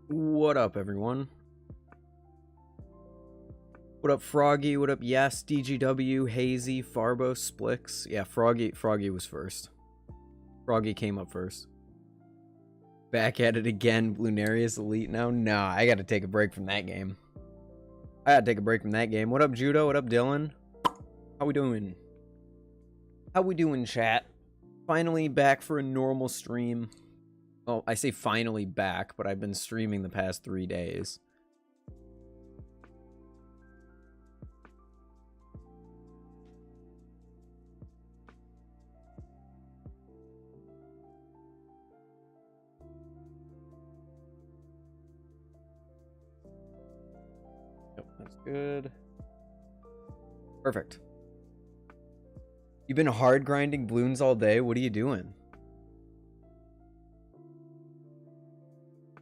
What up, everyone? What up, Froggy? What up, Yes, DGW, Hazy, Farbo, Splix? Yeah, Froggy was first. Froggy came up first. Back at it again, Lunarius Elite now? Nah, I gotta take a break from that game. What up, Judo? What up, Dylan? How we doing? Chat? Finally back for a normal stream. Oh, I say finally back, but I've been streaming the past 3 days. Yep, that's good. Perfect. You've been hard grinding balloons all day? What are you doing?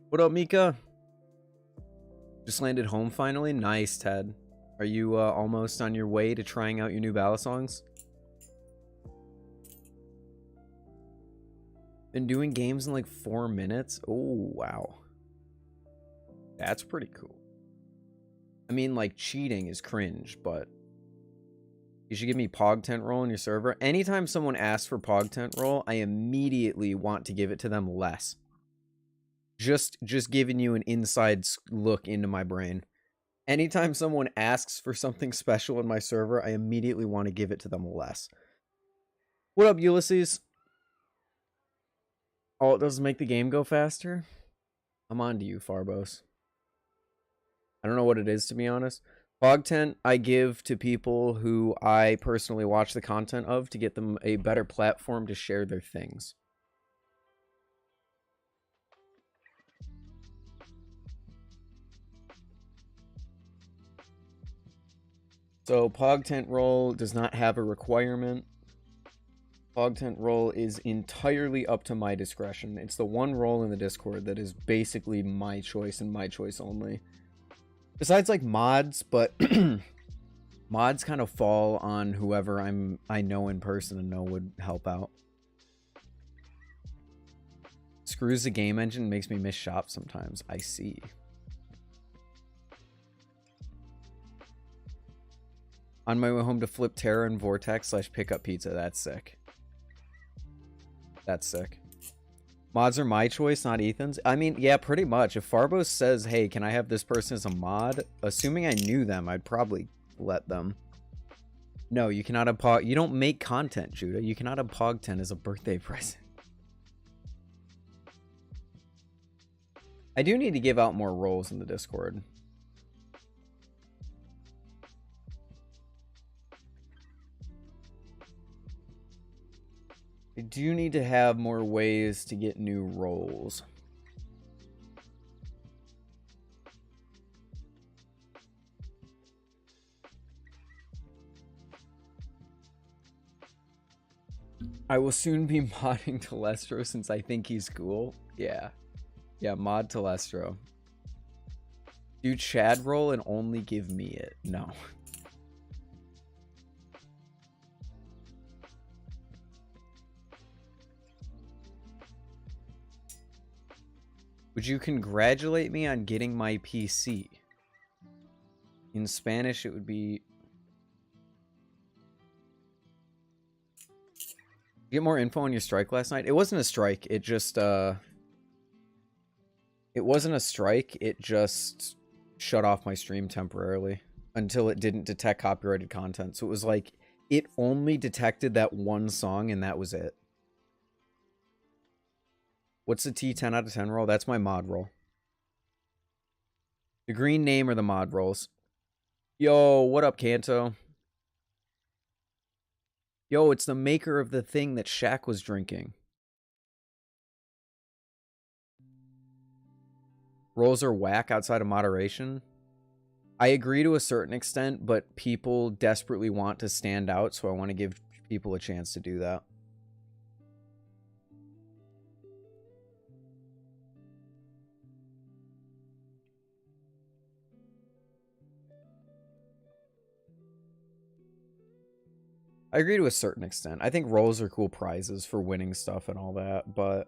What up, Mika? Just landed home finally? Nice, Ted. Are you almost on your way to trying out your new balisongs? Been doing games in like 4 minutes? Oh, wow. That's pretty cool. I mean, like, cheating is cringe, but you should give me Pog Tent Roll in your server. Anytime someone asks for Pog Tent Roll, I immediately want to give it to them less. Just giving you an inside look into my brain. Anytime someone asks for something special in my server, I immediately want to give it to them less. What up, Ulysses? Oh, it doesn't make the game go faster? I'm on to you, Farbos. I don't know what it is, to be honest. Pog Tent I give to people who I personally watch the content of to get them a better platform to share their things. So Pog Tent Roll does not have a requirement. Pog Tent Roll is entirely up to my discretion. It's the one role in the Discord that is basically my choice and my choice only. Besides like mods, but mods kind of fall on whoever I know in person and know would help out. Screws the game engine, makes me miss shop sometimes. I see. On my way home to flip Terra and Vortex / pick up pizza. That's sick. That's sick. Mods are my choice, not Ethan's. I mean, yeah, pretty much. If Farbos says, hey, can I have this person as a mod? Assuming I knew them, I'd probably let them. No, you cannot have Pog. You don't make content, Judah. You cannot have Pog 10 as a birthday present. I do need to give out more roles in the Discord. I do need to have more ways to get new roles. I will soon be modding Telestro since I think he's cool. Yeah. Yeah, mod Telestro. Do Chad roll and only give me it. No. Would you congratulate me on getting my PC? In Spanish, it would be... Get more info on your strike last night? It wasn't a strike. It just, It wasn't a strike. It just shut off my stream temporarily until it didn't detect copyrighted content. So it was like, it only detected that one song and that was it. What's the T 10 out of 10 roll? That's my mod roll. The green name are the mod rolls. Yo, what up, Kanto? Yo, it's the maker of the thing that Shaq was drinking. Rolls are whack outside of moderation. I agree to a certain extent, but people desperately want to stand out, so I want to give people a chance to do that. I agree to a certain extent. I think rolls are cool prizes for winning stuff and all that, but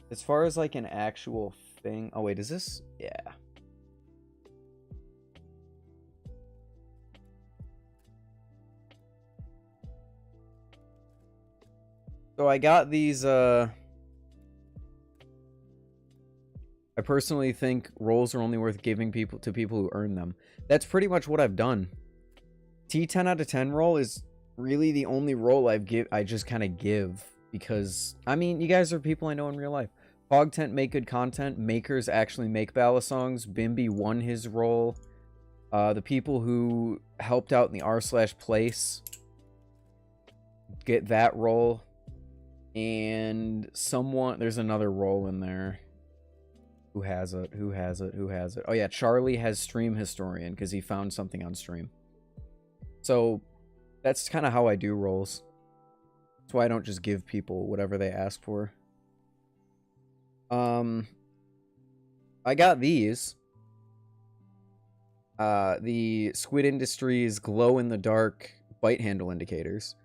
as far as like an actual thing. Oh, wait, is this? Yeah. So I got these, I personally think rolls are only worth giving to people who earn them. That's pretty much what I've done. T10 out of 10 roll is really the only roll I just kind of give, because, I mean, you guys are people I know in real life. Hog Tent make good content. Makers actually make balisongs. Bimby won his role. The people who helped out in the r/place get that role. And someone, there's another role in there. Who has it? Who has it? Who has it? Oh yeah, Charlie has Stream Historian because he found something on stream. So that's kind of how I do roles. That's why I don't just give people whatever they ask for. I got these. The Squid Industries glow-in-the-dark bite handle indicators.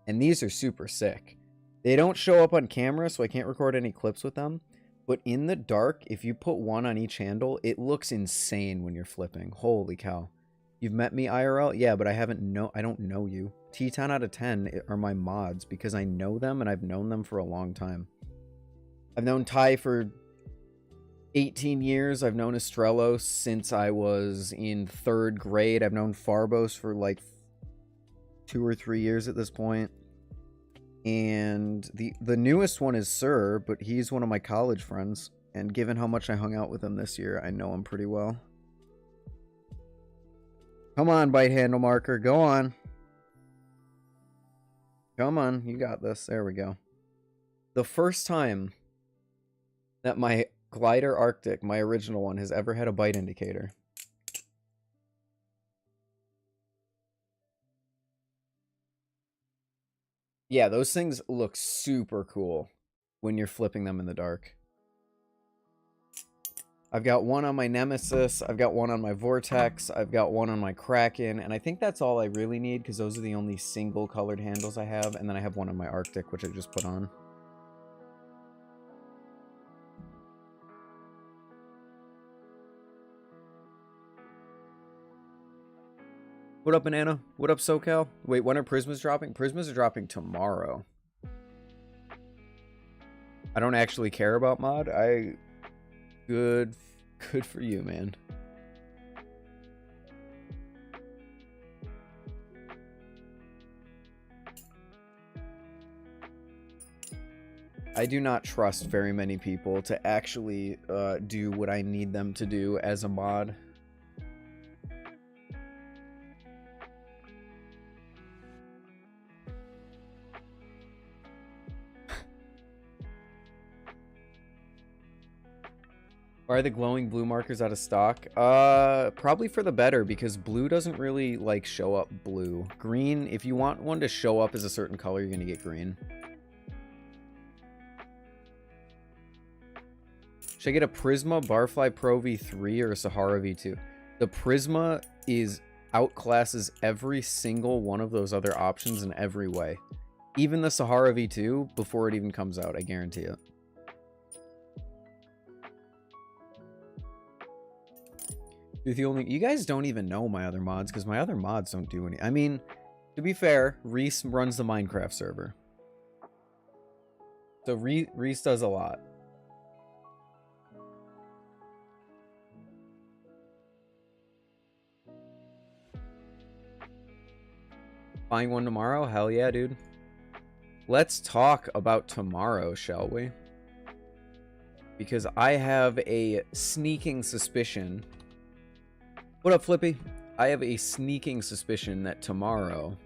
And these are super sick. They don't show up on camera, so I can't record any clips with them. But in the dark, if you put one on each handle, it looks insane when you're flipping. Holy cow. You've met me IRL? Yeah, but I don't know you. T10 out of 10 are my mods because I know them and I've known them for a long time. I've known Ty for 18 years. I've known Estrello since I was in 3rd grade. I've known Farbos for like 2 or 3 years at this point. And the newest one is Sir, but he's one of my college friends. And given how much I hung out with him this year, I know him pretty well. Come on, bite handle marker. Go on. Come on. You got this. There we go. The first time that my Glidr Arctic, my original one, has ever had a bite indicator. Yeah, those things look super cool when you're flipping them in the dark. I've got one on my Nemesis, I've got one on my Vortex, I've got one on my Kraken, and I think that's all I really need because those are the only single colored handles I have, and then I have one on my Arctic, which I just put on. What up, Banana? What up, SoCal? Wait, when are Prysmas dropping? Prysmas are dropping tomorrow. I don't actually care about mod. Good for you, man. I do not trust very many people to actually do what I need them to do as a mod. Why are the glowing blue markers out of stock? Probably for the better, because blue doesn't really, like, show up blue. Green, if you want one to show up as a certain color, you're gonna get green. Should I get a Prysma, Barfly Pro V3, or a Sahara V2? The Prysma outclasses every single one of those other options in every way. Even the Sahara V2, before it even comes out, I guarantee it. You guys don't even know my other mods, because my other mods don't do any. I mean, to be fair, Reese runs the Minecraft server. So Reese does a lot. Buying one tomorrow? Hell yeah, dude. Let's talk about tomorrow, shall we? Because I have a sneaking suspicion. What up, Flippy? I have a sneaking suspicion that tomorrow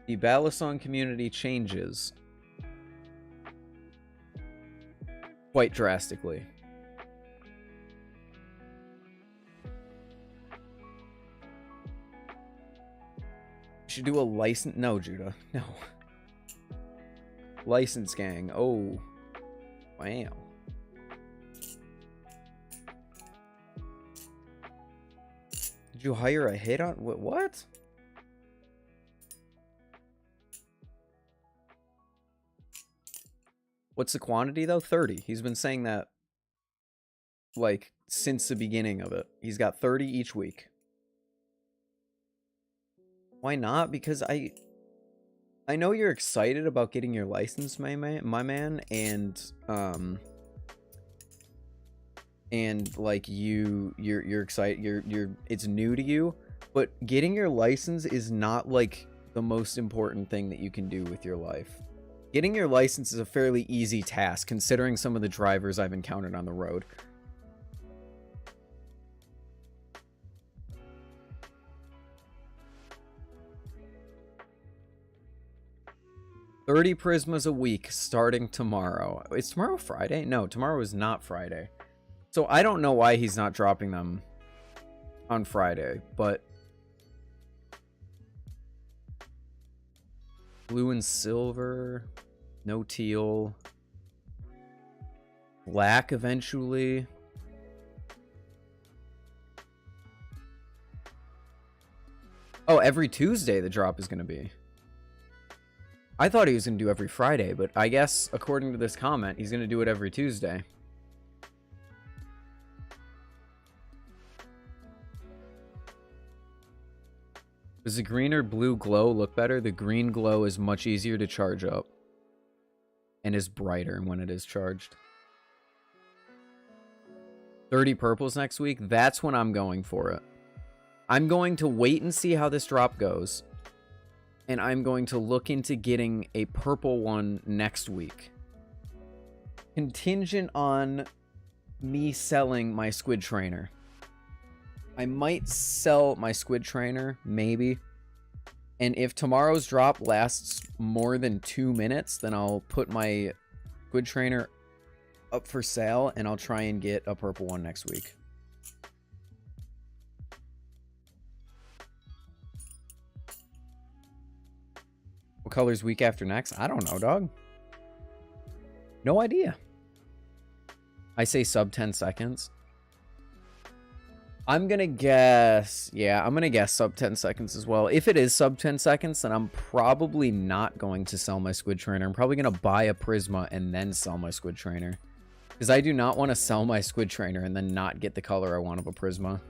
the balisong community changes quite drastically. Should do a license. No, Judah. No. License gang. Oh. Wow. Did you hire a hit on what? What's the quantity though? 30. He's been saying that like, since the beginning of it. He's got 30 each week. Why not? Because I know you're excited about getting your license, my man, and like you're excited, you're it's new to you, but getting your license is not like the most important thing that you can do with your life. Getting your license is a fairly easy task considering some of the drivers I've encountered on the road. $30 Prysmas a week starting tomorrow. Is tomorrow Friday? No, tomorrow is not Friday. So I don't know why he's not dropping them on Friday, but blue and silver, no teal, black eventually. Oh, every Tuesday the drop is going to be. I thought he was going to do every Friday, but I guess according to this comment, he's going to do it every Tuesday. Does the green or blue glow look better? The green glow is much easier to charge up and is brighter when it is charged. 30 purples next week. That's when I'm going for it. I'm going to wait and see how this drop goes. And I'm going to look into getting a purple one next week. Contingent on me selling my squid trainer. I might sell my squid trainer, maybe. And if tomorrow's drop lasts more than 2 minutes, then I'll put my squid trainer up for sale and I'll try and get a purple one next week. What color's week after next? I don't know, dog. No idea. I say sub 10 seconds. I'm going to guess... Yeah, I'm going to guess sub 10 seconds as well. If it is sub 10 seconds, then I'm probably not going to sell my squid trainer. I'm probably going to buy a Prysma and then sell my squid trainer. Because I do not want to sell my squid trainer and then not get the color I want of a Prysma.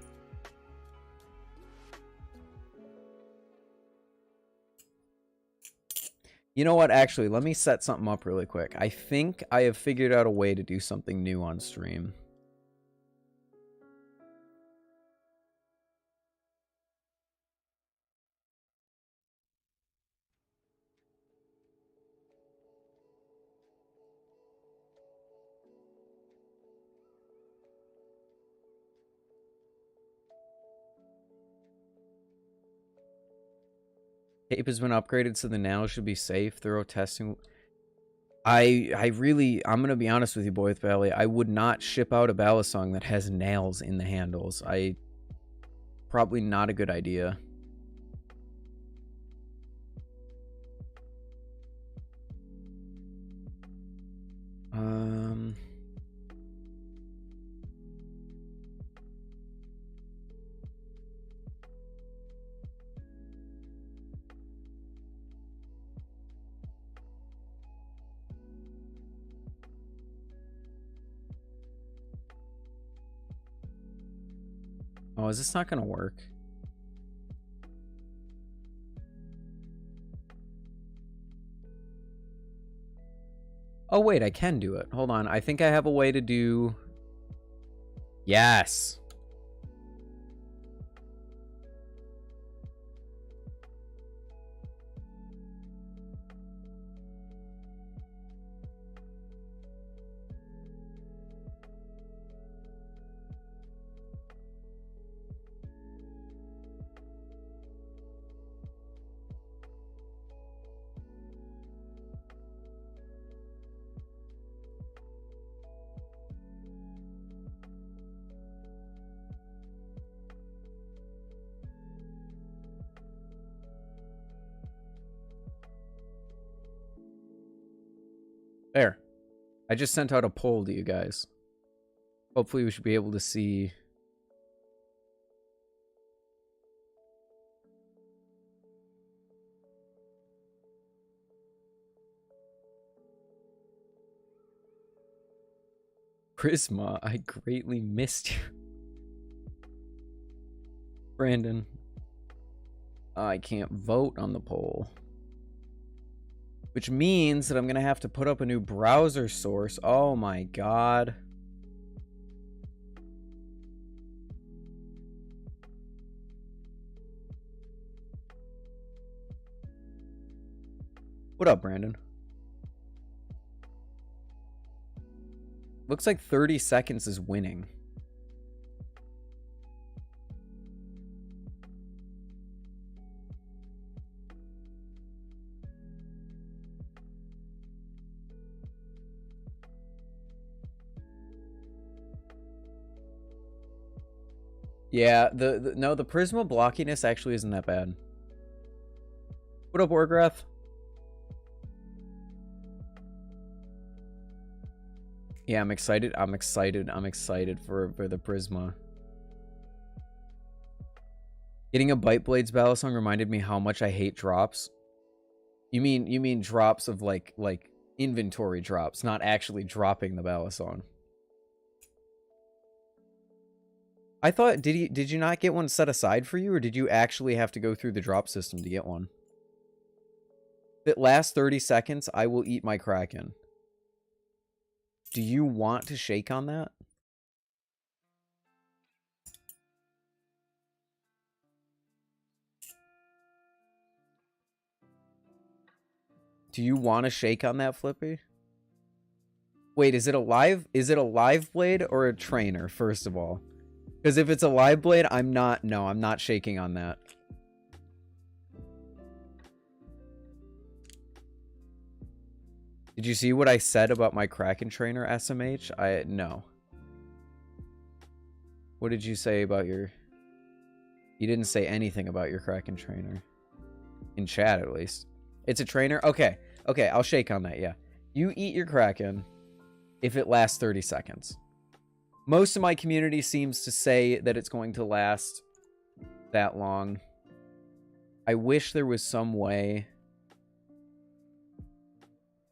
You know what? Actually, let me set something up really quick. I think I have figured out a way to do something new on stream. Tape has been upgraded so the nails should be safe. Thorough testing. I'm going to be honest with you, boy with Belly. I would not ship out a balisong that has nails in the handles. Probably not a good idea. Oh, is this not going to work? Oh, wait, I can do it. Hold on. I think I have a way to do... Yes! There. I just sent out a poll to you guys. Hopefully we should be able to see... Prysma, I greatly missed you. Brandon, I can't vote on the poll. Which means that I'm going to have to put up a new browser source. Oh my god. What up, Brandon? Looks like 30 seconds is winning. Yeah, no, the Prisma blockiness actually isn't that bad. What up, Wargrath? Yeah, I'm excited. I'm excited for the Prisma. Getting a Bite Blades balisong reminded me how much I hate drops. You mean drops of like inventory drops, not actually dropping the balisong. I thought, did you not get one set aside for you, or did you actually have to go through the drop system to get one? If it lasts 30 seconds, I will eat my Kraken. Do you want to shake on that? Do you want to shake on that, Flippy? Wait, is it a live blade or a trainer, first of all? Because if it's a live blade, I'm not shaking on that. Did you see what I said about my Kraken trainer, SMH? No. What did you say about your... You didn't say anything about your Kraken trainer. In chat, at least. It's a trainer? Okay. Okay, I'll shake on that, yeah. You eat your Kraken if it lasts 30 seconds. Most of my community seems to say that it's going to last that long. I wish there was some way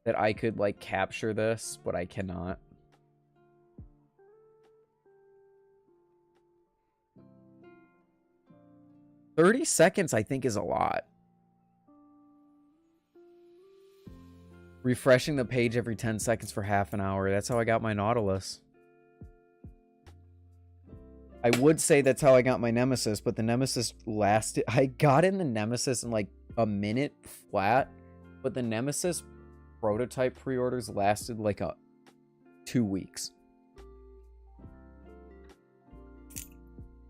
that I could, like, capture this, but I cannot. $30 seconds, I think, is a lot. Refreshing the page every 10 seconds for half an hour. That's how I got my Nautilus. I would say that's how I got my Nemesis, but the Nemesis lasted... I got in the Nemesis in, like, a minute flat, but the Nemesis prototype pre-orders lasted, like, 2 weeks.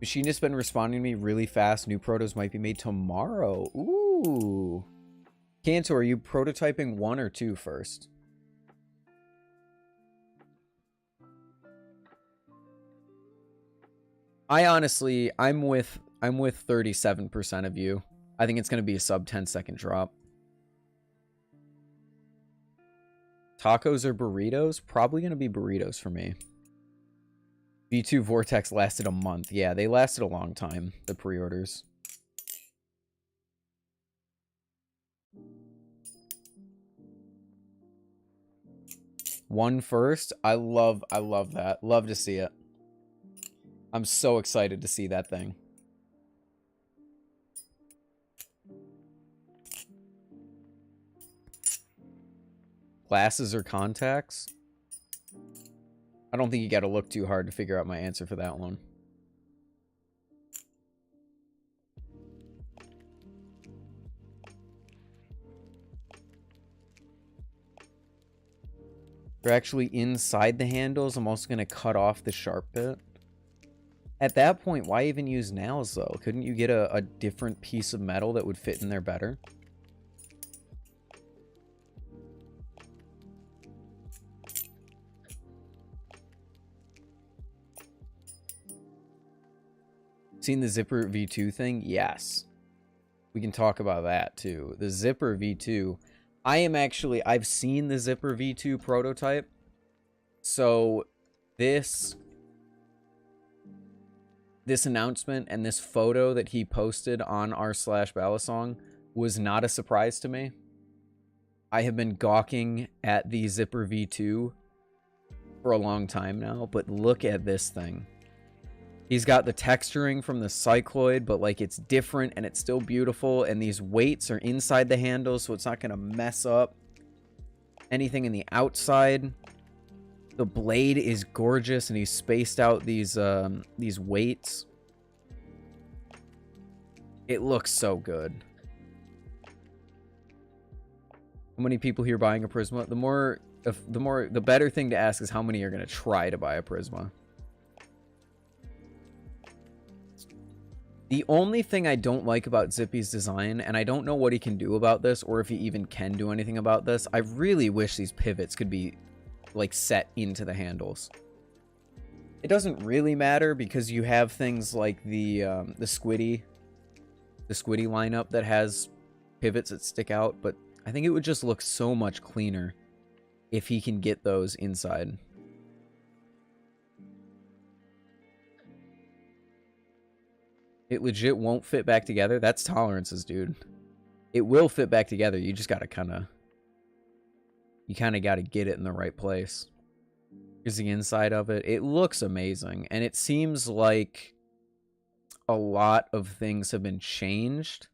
Machinist's been responding to me really fast. New protos might be made tomorrow. Ooh. Cantor, are you prototyping 1 or 2 first? I'm with 37% of you. I think it's going to be a sub 10-second drop. Tacos or burritos? Probably going to be burritos for me. V2 Vortex lasted a month. Yeah, they lasted a long time, the pre-orders. One first. I love that. Love to see it. I'm so excited to see that thing. Glasses or contacts? I don't think you got to look too hard to figure out my answer for that one. They're actually inside the handles. I'm also going to cut off the sharp bit. At that point, why even use nails, though? Couldn't you get a different piece of metal that would fit in there better? Seen the Zipper V2 thing? Yes. We can talk about that, too. The Zipper V2... I've seen the Zipper V2 prototype. So this announcement and this photo that he posted on r/balisong was not a surprise to me. I have been gawking at the Zipper V2 for a long time now, but look at this thing. He's got the texturing from the cycloid, but like it's different and it's still beautiful. And these weights are inside the handle, so it's not going to mess up anything in the outside. The blade is gorgeous, and he's spaced out these weights. It looks so good. How many people here buying a Prysma? The better thing to ask is how many are going to try to buy a Prysma. The only thing I don't like about Zippy's design, and I don't know what he can do about this, or if he even can do anything about this, I really wish these pivots could be, like, set into the handles. It doesn't really matter, because you have things like the Squiddy lineup that has pivots that stick out, but I think it would just look so much cleaner if he can get those inside. It legit won't fit back together. That's tolerances, dude. It will fit back together. You just gotta kind of gotta get it in the right place. Here's the inside of it. It looks amazing, and it seems like a lot of things have been changed.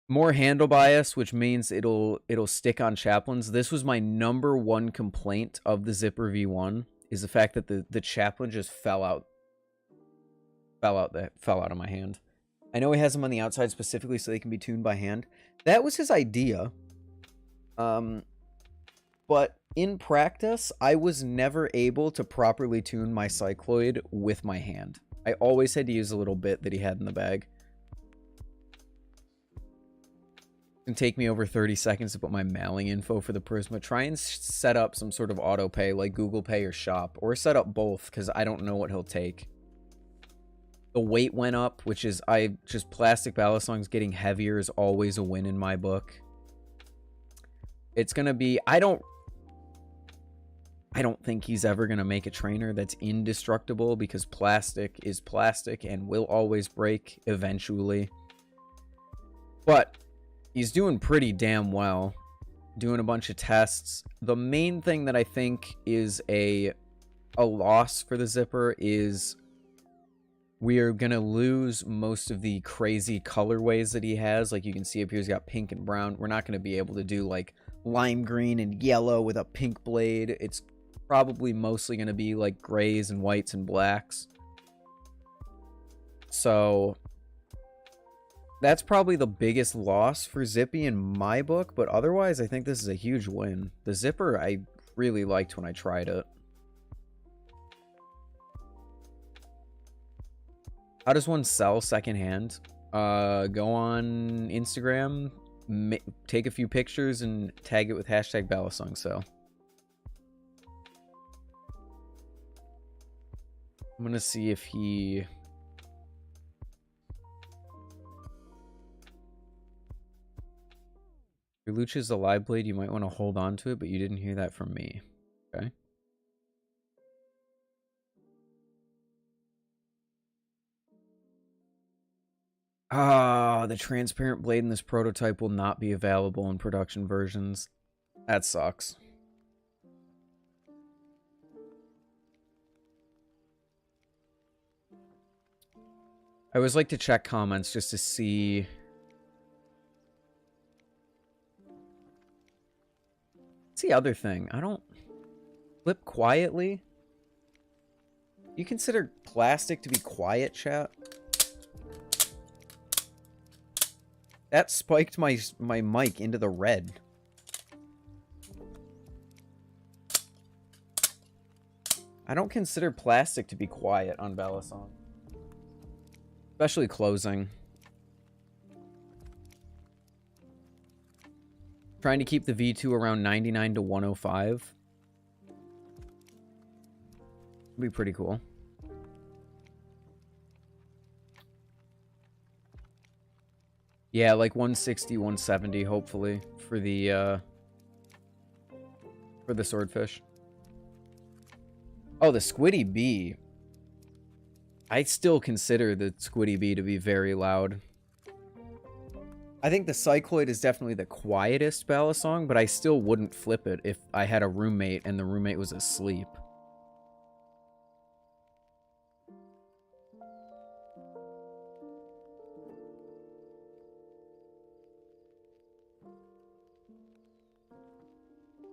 More handle bias, which means it'll stick on chaplains. This was my #1 complaint of the Zipper V1, is the fact that the chaplain just fell out of my hand. I know he has them on the outside specifically so they can be tuned by hand. That was his idea. But in practice, I was never able to properly tune my cycloid with my hand. I always had to use a little bit that he had in the bag. It can take me over 30 seconds to put my mailing info for the Prysma. Try and set up some sort of auto pay like Google Pay or Shop, or set up both, because I don't know what he'll take. The weight went up, which is, just plastic balisongs getting heavier is always a win in my book. It's going to be, I don't think he's ever going to make a trainer that's indestructible, because plastic is plastic and will always break eventually. But he's doing pretty damn well, doing a bunch of tests. The main thing that I think is a loss for the Zipper is we are going to lose most of the crazy colorways that he has. Like you can see up here, he's got pink and brown. We're not going to be able to do like lime green and yellow with a pink blade. It's probably mostly going to be like grays and whites and blacks. So that's probably the biggest loss for Zippy in my book, but otherwise I think this is a huge win. The Zipper I really liked when I tried it. How does one sell secondhand? Go on Instagram, take a few pictures, and tag it with hashtag balisong sale. I'm gonna see if he... Your Lucha is a live blade. You might want to hold on to it, but you didn't hear that from me. Okay. Ah, the transparent blade in this prototype will not be available in production versions. That sucks. I always like to check comments just to see... What's the other thing? I don't... Flip quietly? You consider plastic to be quiet, chat? That spiked my mic into the red. I don't consider plastic to be quiet on balisong. Especially closing. Trying to keep the V2 around 99 to 105. Would be pretty cool. Yeah, like 160, 170, hopefully, for the swordfish. Oh, the Squiddy Bee. I still consider the Squiddy Bee to be very loud. I think the cycloid is definitely the quietest balisong, but I still wouldn't flip it if I had a roommate and the roommate was asleep.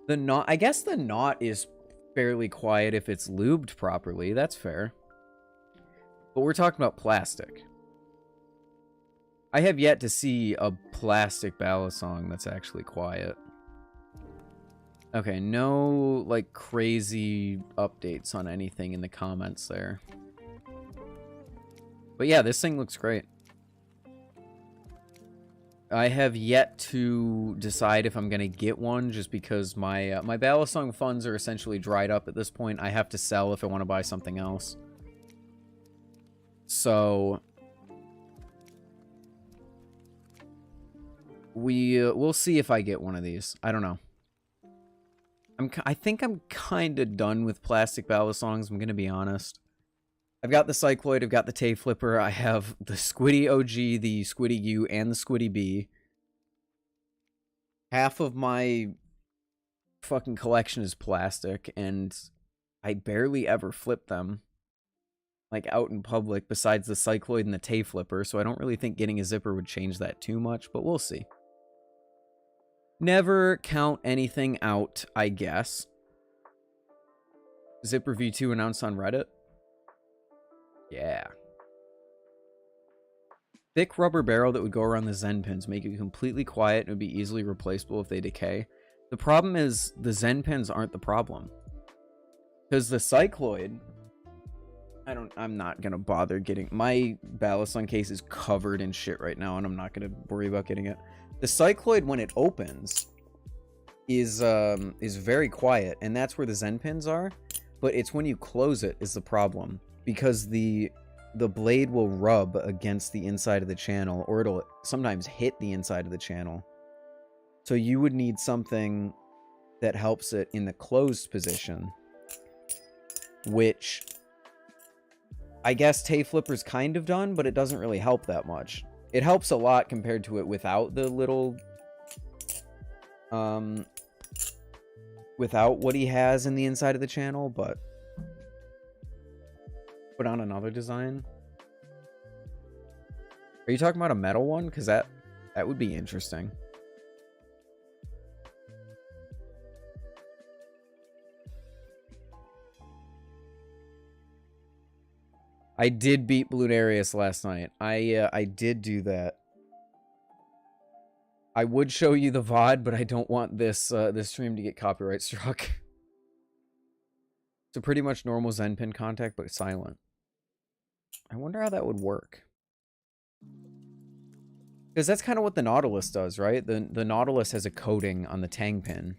The knot, I guess the knot is fairly quiet if it's lubed properly. That's fair. But we're talking about plastic. I have yet to see a plastic balisong that's actually quiet. Okay, no, like, crazy updates on anything in the comments there. But yeah, this thing looks great. I have yet to decide if I'm going to get one, just because my my balisong funds are essentially dried up at this point. I have to sell if I want to buy something else. So we'll see if I get one of these. I don't know. I think I'm kind of done with plastic balisongs, I'm going to be honest. I've got the cycloid, I've got the Tay Flipper, I have the Squiddy OG, the Squiddy U, and the Squiddy B. Half of my fucking collection is plastic, and I barely ever flip them, like, out in public, besides the cycloid and the Tay Flipper, so I don't really think getting a zipper would change that too much, but we'll see. Never count anything out, I guess. Zipper V2 announced on Reddit? Yeah. Thick rubber barrel that would go around the Zen pins, make it completely quiet and would be easily replaceable if they decay. The problem is the Zen pins aren't the problem. Because the cycloid, I'm not gonna bother getting, my balisong case is covered in shit right now and I'm not gonna worry about getting it. The cycloid, when it opens, is very quiet, and that's where the Zen pins are, but it's when you close it is the problem, because the blade will rub against the inside of the channel, or it'll sometimes hit the inside of the channel. So you would need something that helps it in the closed position, which I guess Tay Flipper's kind of done, but it doesn't really help that much. It helps a lot compared to it without the little, without what he has in the inside of the channel, but put on another design. Are you talking about a metal one? Because that would be interesting. I did beat Bloonarius last night. I did do that. I would show you the VOD, but I don't want this this stream to get copyright struck. It's a pretty much normal Zen pin contact, but silent. I wonder how that would work. Because that's kind of what the Nautilus does, right? The Nautilus has a coating on the tang pin.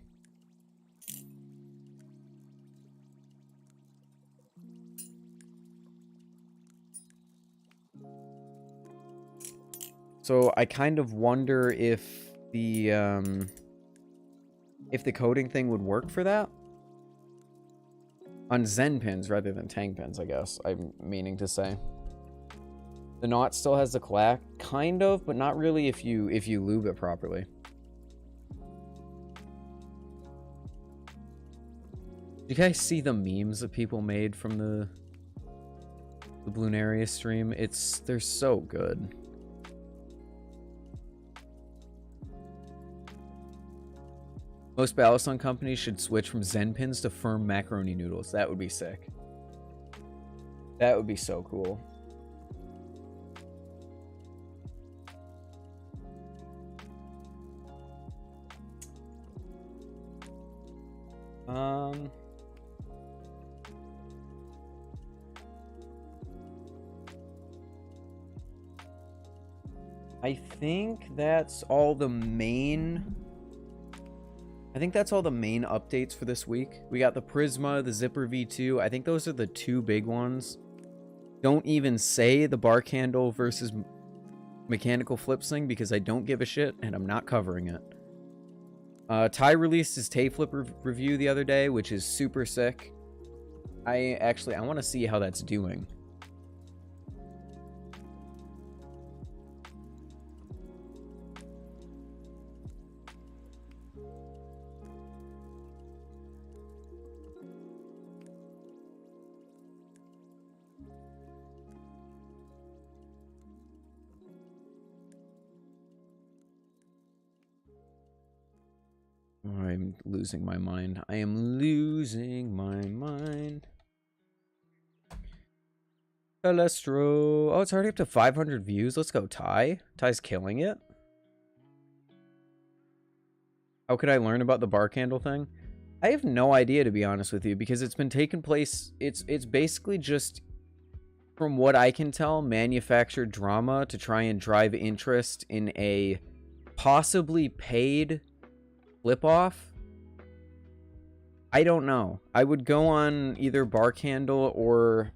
So I kind of wonder if the coating thing would work for that. On Zen pins rather than tang pins, I guess I'm meaning to say. The knot still has the clack, kind of, but not really if you lube it properly. Do you guys see the memes that people made from the Bloonarius stream? They're so good. Most balisong companies should switch from Zen pins to firm macaroni noodles. That would be sick. That would be so cool. I think that's all the main... I think that's all the main updates for this week. We got the Prysma, the Zipper V2. I think those are the two big ones. Don't even say the bark handle versus mechanical flip sling because I don't give a shit and I'm not covering it. Ty released his Tay Flipper review the other day, which is super sick. I want to see how that's doing. I'm losing my mind. I am losing my mind. Telestro. Oh, it's already up to 500 views. Let's go, Ty. Ty's killing it. How could I learn about the bar candle thing? I have no idea, to be honest with you, because it's been taking place. It's basically just, from what I can tell, manufactured drama to try and drive interest in a possibly paid flip-off. I don't know. I would go on either Bar Candle or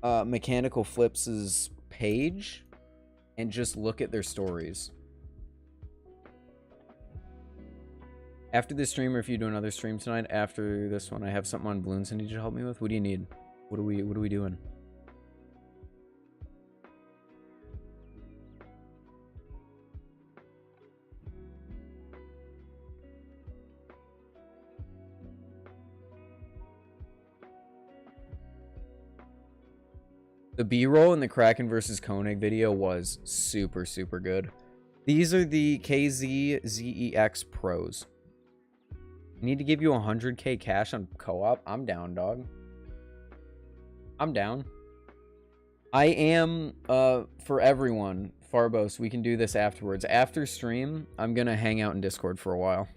Mechanical Flips' page and just look at their stories. After this stream, or if you do another stream tonight, after this one, I have something on balloons I need you to help me with. What do you need? What are we doing? The B-roll in the Kraken versus Koenig video was super, super good. These are the KZ ZEX Pros. I need to give you 100k cash on co-op. I'm down, dog. I'm down. I am, for everyone, Farbos, we can do this afterwards. After stream, I'm going to hang out in Discord for a while.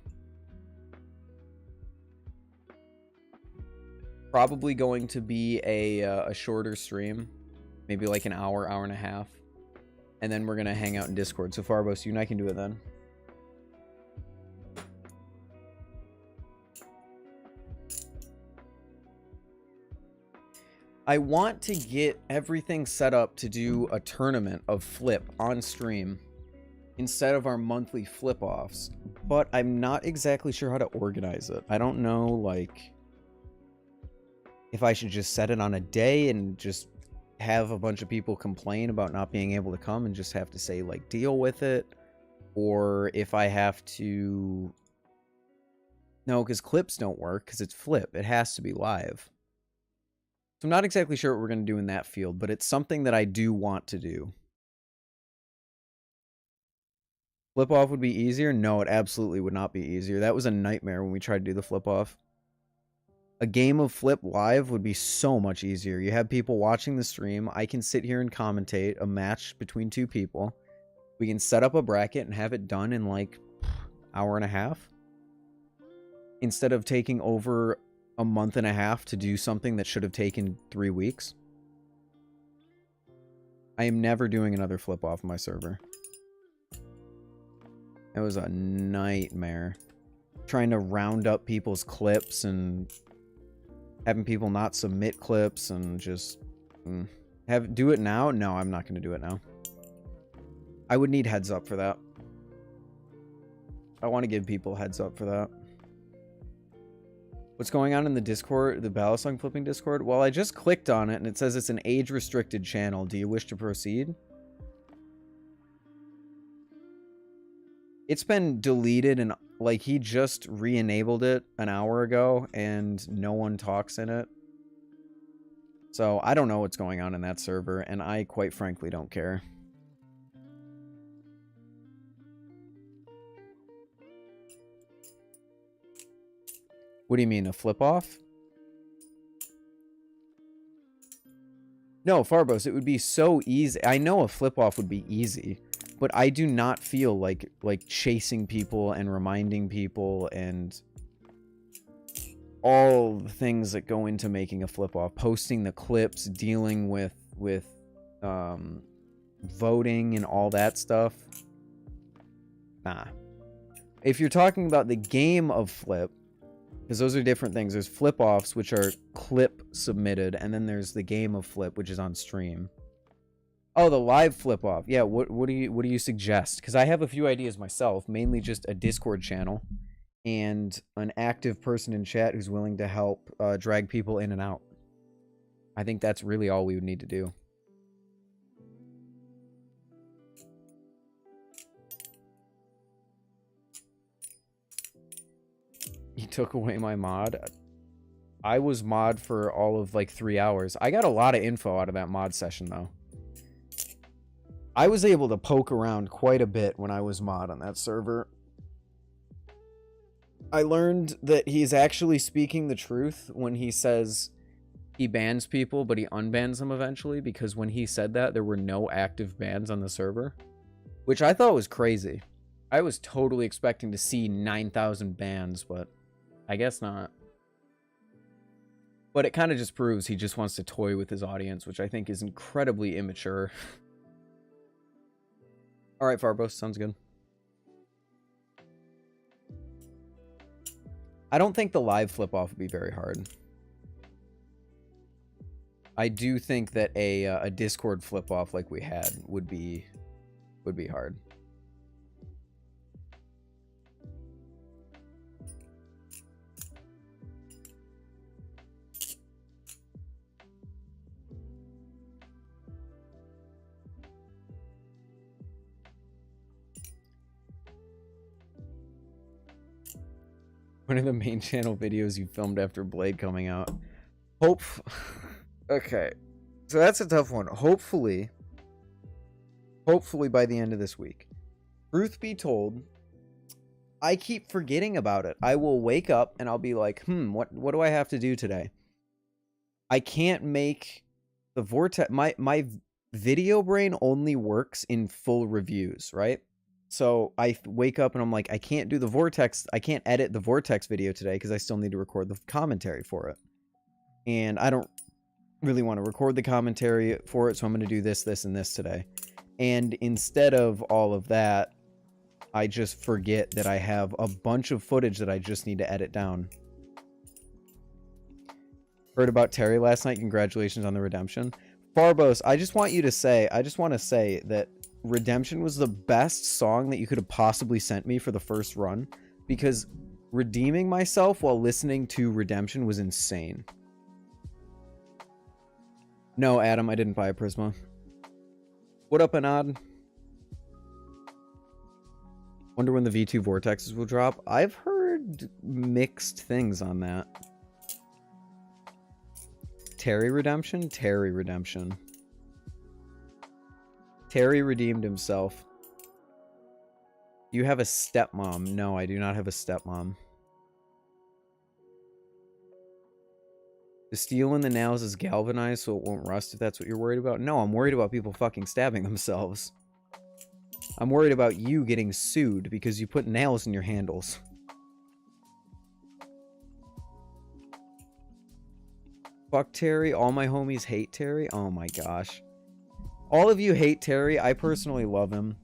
Probably going to be a shorter stream. Maybe like an hour, hour and a half. And then we're going to hang out in Discord. So Farbos, you and I can do it then. I want to get everything set up to do a tournament of flip on stream instead of our monthly flip-offs. But I'm not exactly sure how to organize it. I don't know, like, if I should just set it on a day and just have a bunch of people complain about not being able to come and just have to say, like, deal with it. Or if I have to... No, because clips don't work because it's flip. It has to be live. So I'm not exactly sure what we're going to do in that field, but it's something that I do want to do. Flip off would be easier? No, it absolutely would not be easier. That was a nightmare when we tried to do the flip off. A game of flip live would be so much easier. You have people watching the stream. I can sit here and commentate a match between two people. We can set up a bracket and have it done in like an hour and a half. Instead of taking over a month and a half to do something that should have taken 3 weeks. I am never doing another flip off my server. It was a nightmare. Trying to round up people's clips and having people not submit clips and just do it now. No, I'm not going to do it now. I would need heads up for that. I want to give people heads up for that. What's going on in the Discord, the balisong flipping Discord? Well, I just clicked on it and it says it's an age-restricted channel. Do you wish to proceed? It's been deleted and, like, he just re-enabled it an hour ago and no one talks in it. So, I don't know what's going on in that server and I, quite frankly, don't care. What do you mean, a flip-off? No, Farbos, it would be so easy. I know a flip-off would be easy, but I do not feel like chasing people and reminding people and all the things that go into making a flip-off. Posting the clips, dealing with voting and all that stuff. Nah. If you're talking about the game of flip, because those are different things. There's flip-offs, which are clip submitted, and then there's the game of flip, which is on stream. Oh, the live flip-off. Yeah, what do you suggest? Because I have a few ideas myself, mainly just a Discord channel and an active person in chat who's willing to help drag people in and out. I think that's really all we would need to do. He took away my mod. I was mod for all of like 3 hours. I got a lot of info out of that mod session though. I was able to poke around quite a bit when I was mod on that server. I learned that he's actually speaking the truth when he says he bans people, but he unbans them eventually, because when he said that, there were no active bans on the server, which I thought was crazy. I was totally expecting to see 9,000 bans, but I guess not. But it kind of just proves he just wants to toy with his audience, which I think is incredibly immature. All right, Farbos, sounds good. I don't think the live flip-off would be very hard. I do think that a Discord flip-off like we had would be hard. One of the main channel videos you filmed after Blade coming out. Okay. So that's a tough one. Hopefully by the end of this week. Truth be told, I keep forgetting about it. I will wake up and I'll be like, what do I have to do today? I can't make the vortex. My video brain only works in full reviews, right? So I wake up and I'm like, I can't do the vortex. I can't edit the vortex video today because I still need to record the commentary for it. And I don't really want to record the commentary for it, so I'm going to do this, and this today. And instead of all of that, I just forget that I have a bunch of footage that I just need to edit down. Heard about Terry last night. Congratulations on the redemption. Farbos, I just want to say that Redemption was the best song that you could have possibly sent me for the first run, because redeeming myself while listening to Redemption was insane. No, Adam, I didn't buy a Prysma. What up, Anad? Wonder when the V2 Vortexes will drop. I've heard mixed things on that. Terry Redemption? Terry Redemption. Terry redeemed himself. You have a stepmom. No, I do not have a stepmom. The steel in the nails is galvanized so it won't rust, if that's what you're worried about. No, I'm worried about people fucking stabbing themselves. I'm worried about you getting sued because you put nails in your handles. Fuck Terry. All my homies hate Terry. Oh my gosh. All of you hate Terry. I personally love him.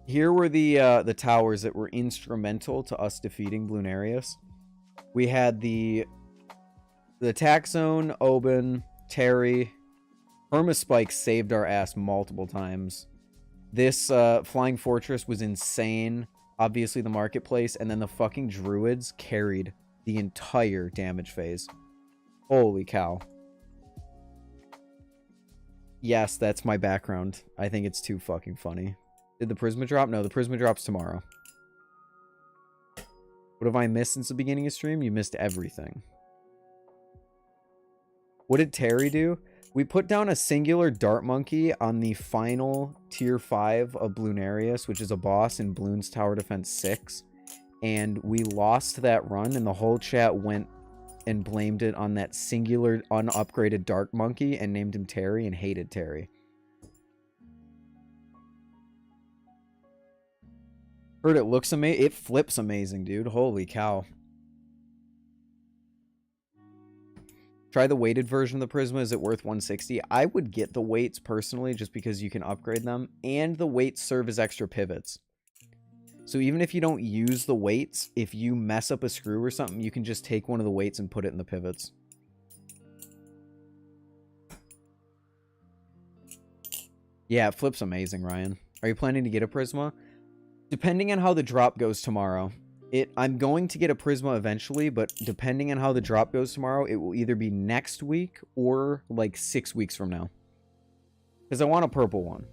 Here were the towers that were instrumental to us defeating Bloonarius. We had the attack zone, Oban, Terry. Permaspike saved our ass multiple times. This flying fortress was insane. Obviously the marketplace, and then the fucking druids carried the entire damage phase. Holy cow. Yes, that's my background. I think it's too fucking funny. Did the Prysma drop? No, the Prysma drops tomorrow. What have I missed since the beginning of stream? You missed everything. What did Terry do? We put down a singular dart monkey on the final tier 5 of Bloonarius, which is a boss in Bloons Tower Defense 6. And we lost that run, and the whole chat went and blamed it on that singular unupgraded dark monkey and named him Terry and hated Terry. Heard it looks amazing. It flips amazing, dude. Holy cow. Try the weighted version of the Prysma. Is it worth 160? I would get the weights personally just because you can upgrade them. And the weights serve as extra pivots. So even if you don't use the weights, if you mess up a screw or something, you can just take one of the weights and put it in the pivots. Yeah, it flips amazing, Ryan. Are you planning to get a Prysma? Depending on how the drop goes tomorrow. I'm going to get a Prysma eventually, but depending on how the drop goes tomorrow, it will either be next week or like 6 weeks from now. Because I want a purple one.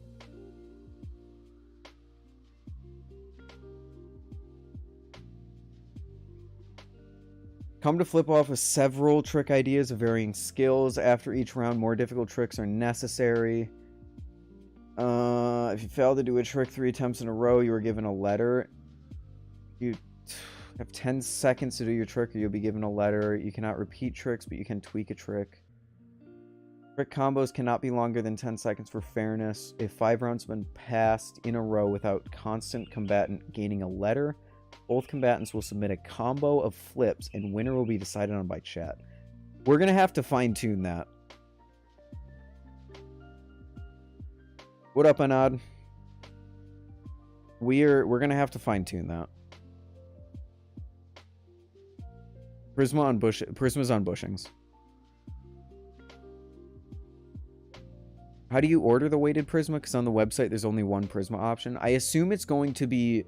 Come to flip off with several trick ideas of varying skills. After each round, more difficult tricks are necessary. If you fail to do a trick 3 attempts in a row, you are given a letter. You have 10 seconds to do your trick or you'll be given a letter. You cannot repeat tricks, but you can tweak a trick. Trick combos cannot be longer than 10 seconds for fairness. If 5 rounds have been passed in a row without constant combatant gaining a letter, both combatants will submit a combo of flips and winner will be decided on by chat. We're going to have to fine-tune that. What up, Anad? We're going to have to fine-tune that. Prysmas on bushings. How do you order the weighted Prysma? Because on the website, there's only one Prysma option. I assume it's going to be...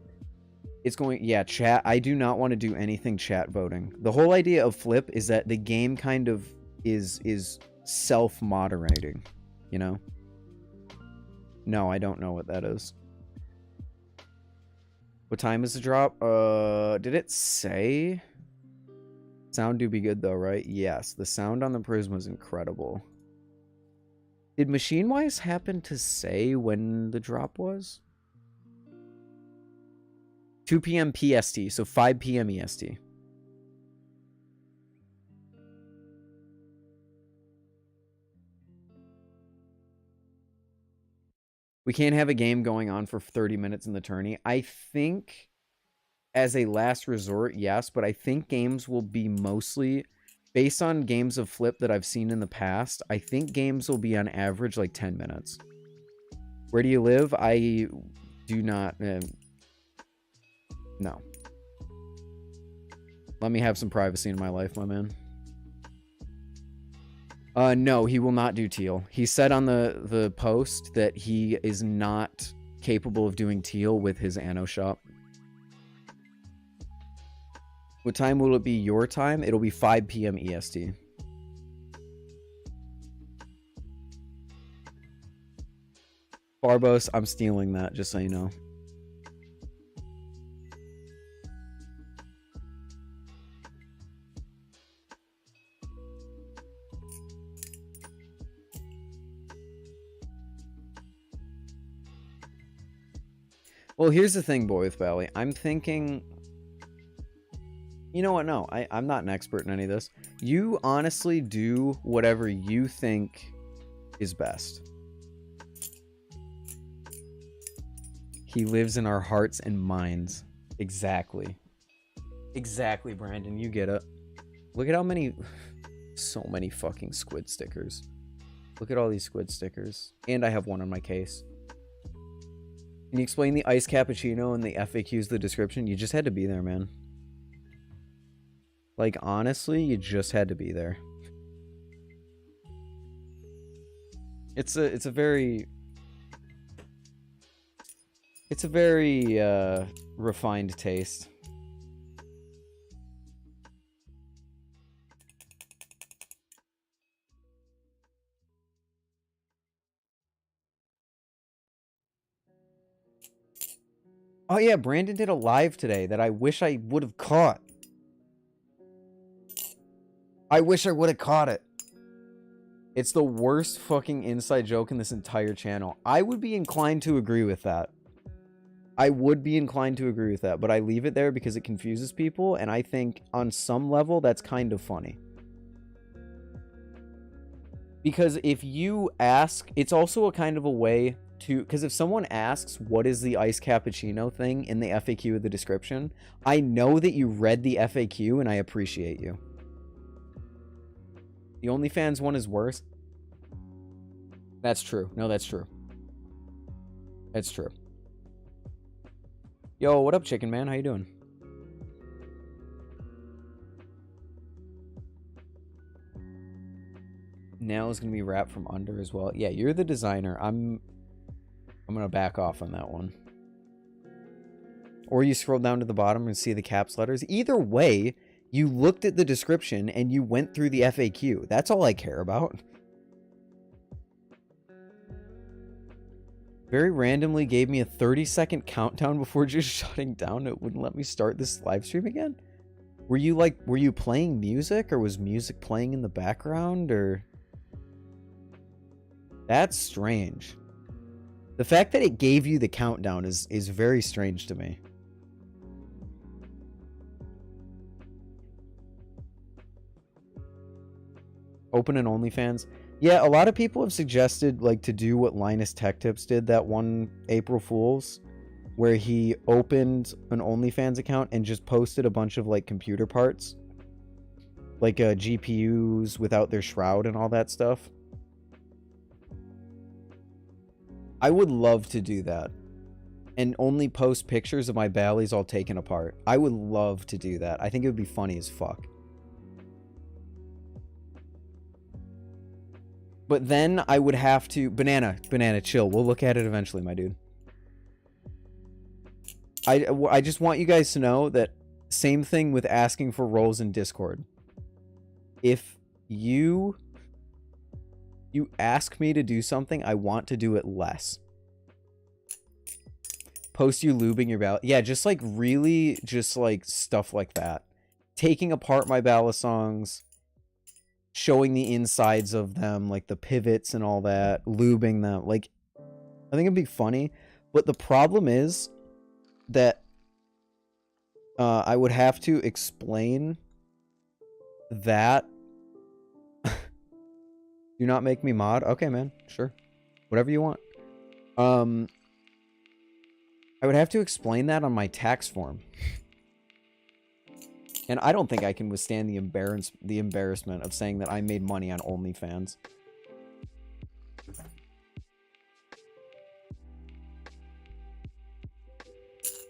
Yeah, chat. I do not want to do anything chat voting. The whole idea of flip is that the game kind of is self-moderating. You know? No, I don't know what that is. What time is the drop? Did it say? Sound do be good though, right? Yes, the sound on the Prysma is incredible. Did MachineWise happen to say when the drop was? 2 p.m. PST, so 5 p.m. EST. We can't have a game going on for 30 minutes in the tourney. I think as a last resort, yes, but I think games will be mostly... Based on games of Flip that I've seen in the past, I think games will be on average like 10 minutes. Where do you live? I do not... no. Let me have some privacy in my life, my man. No, he will not do teal. He said on the post that he is not capable of doing teal with his Anno shop. What time will it be your time? It'll be 5 p.m. EST. Barbos, I'm stealing that, just so you know. Well, here's the thing, Boy with Valley. I'm thinking... You know what? No, I'm not an expert in any of this. You honestly do whatever you think is best. He lives in our hearts and minds. Exactly. Exactly, Brandon. You get it. Look at how many... So many fucking squid stickers. Look at all these squid stickers. And I have one on my case. Can you explain the ice cappuccino and the FAQs, the description? You just had to be there, man. Like, honestly, you just had to be there. It's a very refined taste. Oh yeah, Brandon did a live today that I wish I would have caught. I wish I would have caught it. It's the worst fucking inside joke in this entire channel. I would be inclined to agree with that. I would be inclined to agree with that, but I leave it there because it confuses people, and I think on some level that's kind of funny. Because if you ask, it's also a kind of a way to, because if someone asks what is the ice cappuccino thing in the FAQ of the description, I know that you read the FAQ and I appreciate you. The OnlyFans one is worse. That's true. No, that's true. That's true. Yo, what up, chicken man? How you doing? Now is gonna be wrapped from under as well. Yeah, you're the designer. I'm gonna back off on that one. Or you scroll down to the bottom and see the caps letters. Either way, you looked at the description and you went through the FAQ. That's all I care about. Very randomly gave me a 30-second countdown before just shutting down. It wouldn't let me start this live stream again. Were you playing music, or was music playing in the background, or? That's strange. The fact that it gave you the countdown is very strange to me. Open an OnlyFans. Yeah, a lot of people have suggested like to do what Linus Tech Tips did that one April Fool's, where he opened an OnlyFans account and just posted a bunch of like computer parts, like GPUs without their shroud and all that stuff. I would love to do that and only post pictures of my ballies all taken apart. I would love to do that. I think it would be funny as fuck. But then I would have to... Banana, chill. We'll look at it eventually, my dude. I just want you guys to know that same thing with asking for roles in Discord. If you ask me to do something, I want to do it less. Post you lubing your ballot. Yeah, just like really just like stuff like that. Taking apart my balisongs, showing the insides of them, like the pivots and all that, lubing them. Like, I think it'd be funny. But the problem is that I would have to explain that. Do not make me mod. Okay, man. Sure. Whatever you want. I would have to explain that on my tax form. And I don't think I can withstand the embarrassment of saying that I made money on OnlyFans.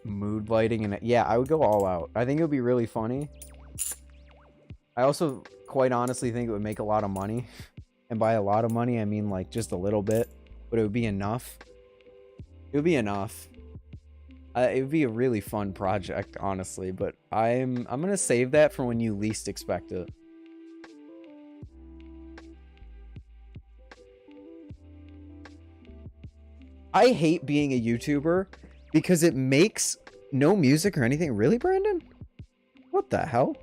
Mood lighting and yeah, I would go all out. I think it would be really funny. I also quite honestly think it would make a lot of money. And by a lot of money, I mean like just a little bit, but it would be enough. It would be enough. It would be a really fun project, honestly, but I'm gonna save that for when you least expect it. I hate being a YouTuber because it makes no music or anything. Really, Brandon? What the hell?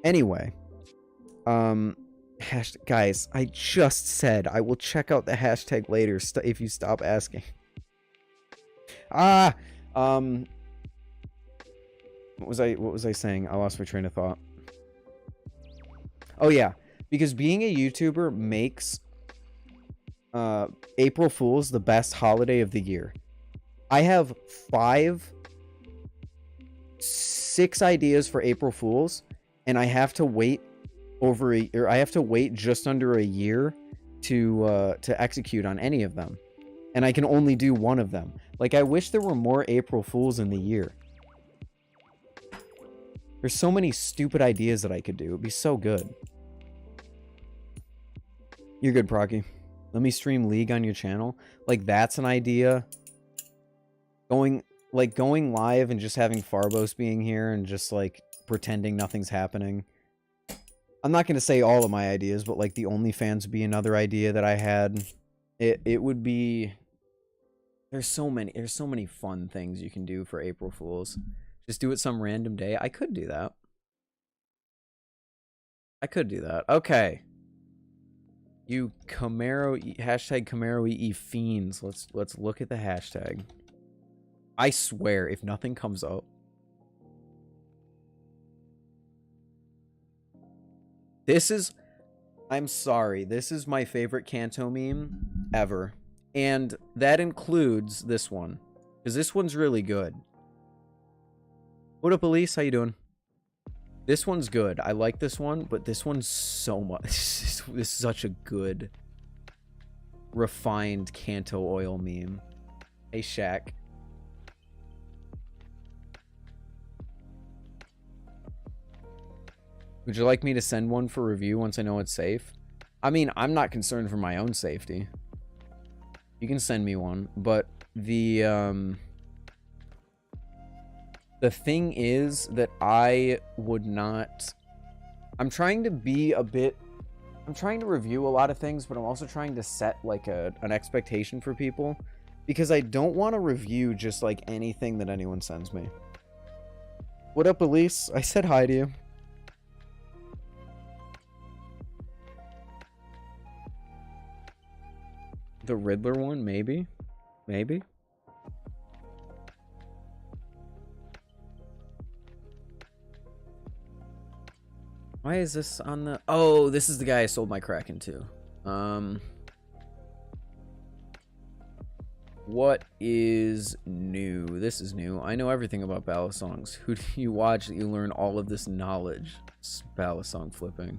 Anyway. Guys, I just said I will check out the hashtag later if you stop asking. What was I saying? I lost my train of thought. Oh yeah, because being a YouTuber makes April Fool's the best holiday of the year. I have 6 ideas for April Fool's, and I have to wait I have to wait just under a year to execute on any of them, and I can only do one of them. Like, I wish there were more April Fools in the year. There's so many stupid ideas that I could do. It'd be so good. You're good, Procky. Let me stream League on your channel. Like, that's an idea. Going live and just having Farbos being here and just like pretending nothing's happening. I'm not going to say all of my ideas, but like the OnlyFans would be another idea that I had. It would be... There's so many fun things you can do for April Fools. Just do it some random day. I could do that. Okay. You Camaro, hashtag Camaro EE fiends. Let's look at the hashtag. I swear, if nothing comes up. This is... I'm sorry. This is my favorite Kanto meme ever. And that includes this one. Because this one's really good. What up, Elise? How you doing? This one's good. I like this one, but this one's so much... This is such a good, refined Kanto oil meme. Hey, Shaq. Would you like me to send one for review once I know it's safe? I mean, I'm not concerned for my own safety. You can send me one, but the thing is that I would not... I'm trying to be a bit... I'm trying to review a lot of things, but I'm also trying to set like an expectation for people, because I don't want to review just like anything that anyone sends me. What up, Elise? I said hi to you. The Riddler one, maybe. Maybe. Why is this on the... Oh, this is the guy I sold my Kraken to. What is new? This is new. I know everything about balisongs. Who do you watch that you learn all of this knowledge? It's balisong flipping.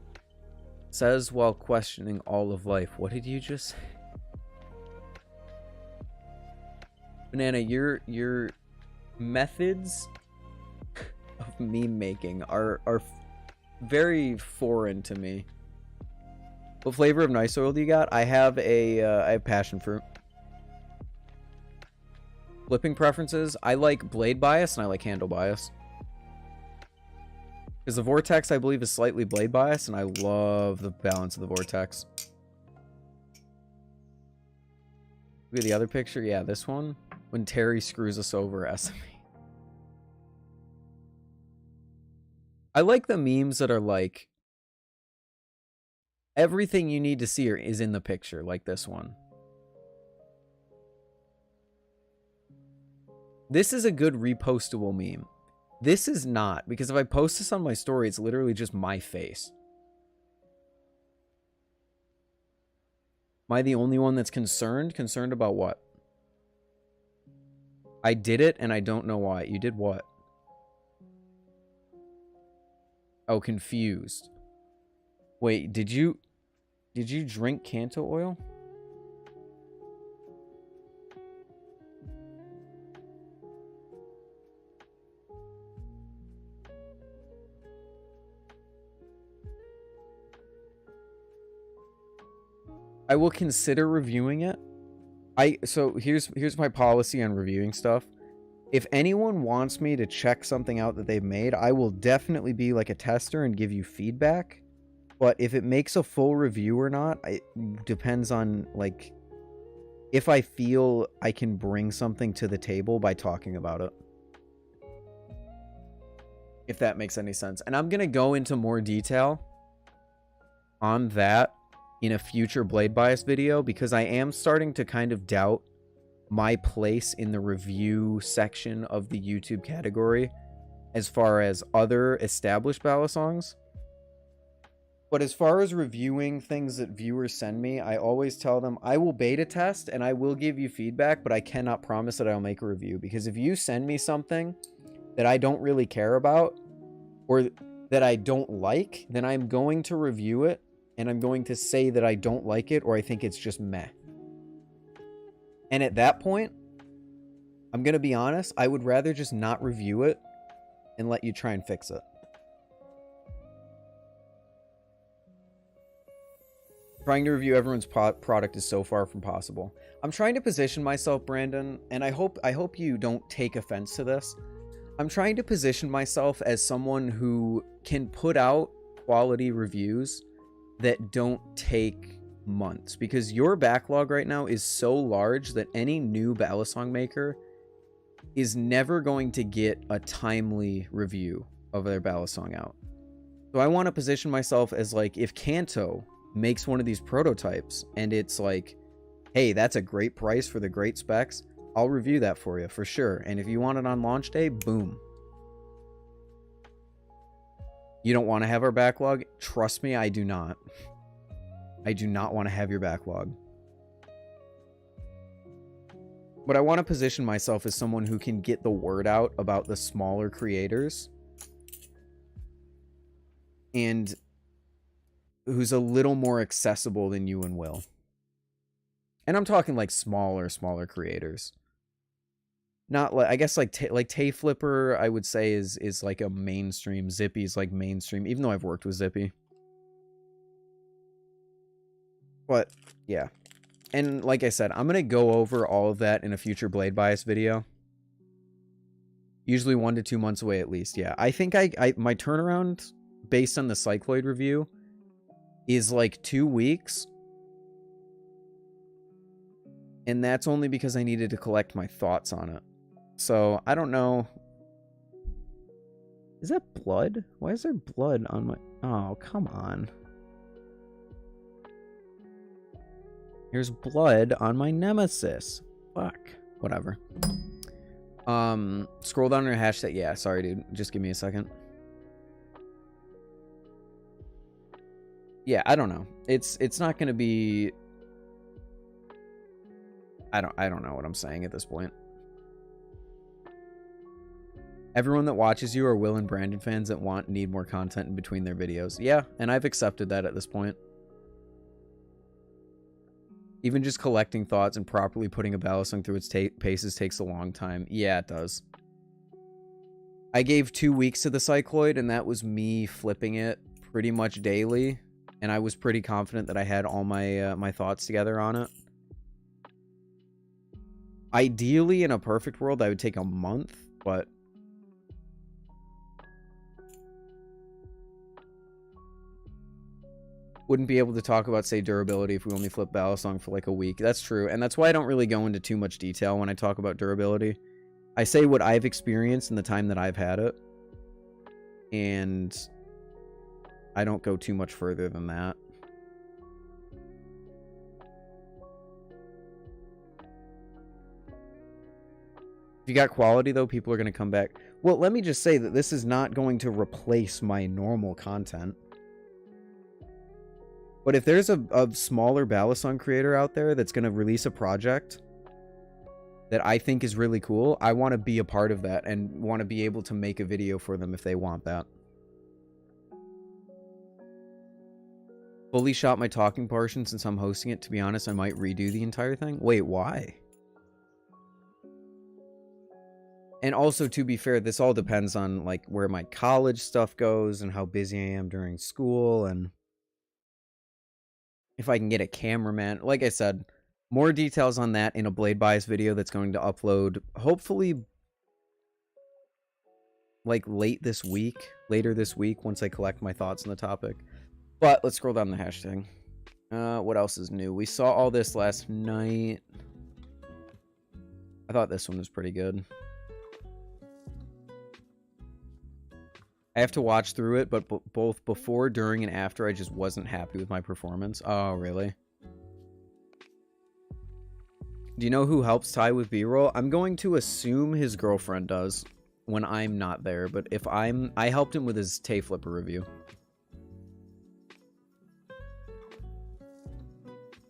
Says while questioning all of life. What did you just say? Banana, your methods of meme making are very foreign to me. What flavor of nice oil do you got? I have I have passion fruit. Flipping preferences, I like blade bias and I like handle bias. Because the vortex, I believe, is slightly blade bias, and I love the balance of the vortex. Look at the other picture. Yeah, this one. When Terry screws us over, SME. I like the memes that are like, everything you need to see is in the picture, like this one. This is a good repostable meme. This is not, because if I post this on my story, it's literally just my face. Am I the only one that's concerned? Concerned about what? I did it, and I don't know why. You did what? Oh, confused. Wait, did you drink Kanto oil? I will consider reviewing it. So here's my policy on reviewing stuff. If anyone wants me to check something out that they've made, I will definitely be like a tester and give you feedback. But if it makes a full review or not, it depends on, like, if I feel I can bring something to the table by talking about it. If that makes any sense. And I'm going to go into more detail on that in a future blade bias video, because I am starting to kind of doubt my place in the review section of the YouTube category as far as other established balisongs. But as far as reviewing things that viewers send me, I always tell them I will beta test and I will give you feedback, but I cannot promise that I'll make a review, because if you send me something that I don't really care about or that I don't like, then I'm going to review it and I'm going to say that I don't like it or I think it's just meh. And at that point, I'm going to be honest, I would rather just not review it and let you try and fix it. Trying to review everyone's product is so far from possible. I'm trying to position myself, Brandon, and I hope you don't take offense to this. I'm trying to position myself as someone who can put out quality reviews that don't take months, because your backlog right now is so large that any new balisong maker is never going to get a timely review of their balisong out. So I want to position myself as, like, if Kanto makes one of these prototypes and it's like, hey, that's a great price for the great specs, I'll review that for you for sure. And if you want it on launch day, boom. You don't want to have our backlog? Trust me, I do not. I do not want to have your backlog. But I want to position myself as someone who can get the word out about the smaller creators and who's a little more accessible than you and Will. And I'm talking like smaller creators. Not like, I guess like Tay Flipper, I would say is like a mainstream. Zippy's like mainstream, even though I've worked with Zippy. But yeah. And like I said, I'm going to go over all of that in a future Blade Bias video. Usually 1 to 2 months away at least. Yeah, I think my turnaround based on the Cycloid review is like 2 weeks. And that's only because I needed to collect my thoughts on it. So, I don't know. Is that blood? Why is there blood on my... Oh, come on. Here's blood on my nemesis. Fuck. Whatever. Scroll down to your hashtag. Yeah, sorry, dude. Just give me a second. Yeah, I don't know. It's not gonna be. I don't know what I'm saying at this point. Everyone that watches you are Will and Brandon fans that need more content in between their videos. Yeah, and I've accepted that at this point. Even just collecting thoughts and properly putting a balisong through its paces takes a long time. Yeah, it does. I gave 2 weeks to the cycloid, and that was me flipping it pretty much daily. And I was pretty confident that I had all my my thoughts together on it. Ideally, in a perfect world, I would take a month, but wouldn't be able to talk about, say, durability if we only flip balisong for like a week. That's true, and that's why I don't really go into too much detail when I talk about durability. I say what I've experienced in the time that I've had it, and I don't go too much further than that. If you got quality, though, people are going to come back. Well, let me just say that this is not going to replace my normal content. But if there's a smaller balisong creator out there that's going to release a project that I think is really cool, I want to be a part of that and want to be able to make a video for them if they want that. Fully shot my talking portion since I'm hosting it. To be honest, I might redo the entire thing. Wait, why? And also, to be fair, this all depends on like where my college stuff goes and how busy I am during school and if I can get a cameraman. Like I said, more details on that in a Blade Bias video that's going to upload hopefully like later this week, once I collect my thoughts on the topic. But let's scroll down the hashtag. What else is new? We saw all this last night. I thought this one was pretty good. I have to watch through it, but both before, during, and after, I just wasn't happy with my performance. Oh, really? Do you know who helps Ty with B-roll? I'm going to assume his girlfriend does when I'm not there, but if I helped him with his Tay Flipper review.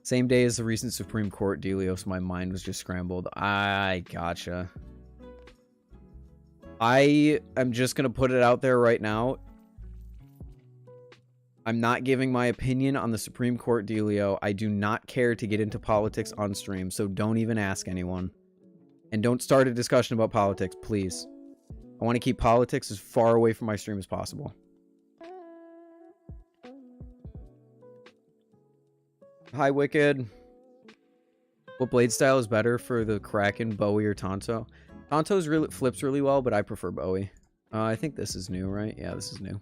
Same day as the recent Supreme Court dealio, so my mind was just scrambled. I gotcha. I am just going to put it out there right now. I'm not giving my opinion on the Supreme Court dealio. I do not care to get into politics on stream, so don't even ask anyone. And don't start a discussion about politics, please. I want to keep politics as far away from my stream as possible. Hi, Wicked. What blade style is better for the Kraken, Bowie, or Tonto? Tonto's really flips really well, but I prefer Bowie. I think this is new, right? Yeah, this is new.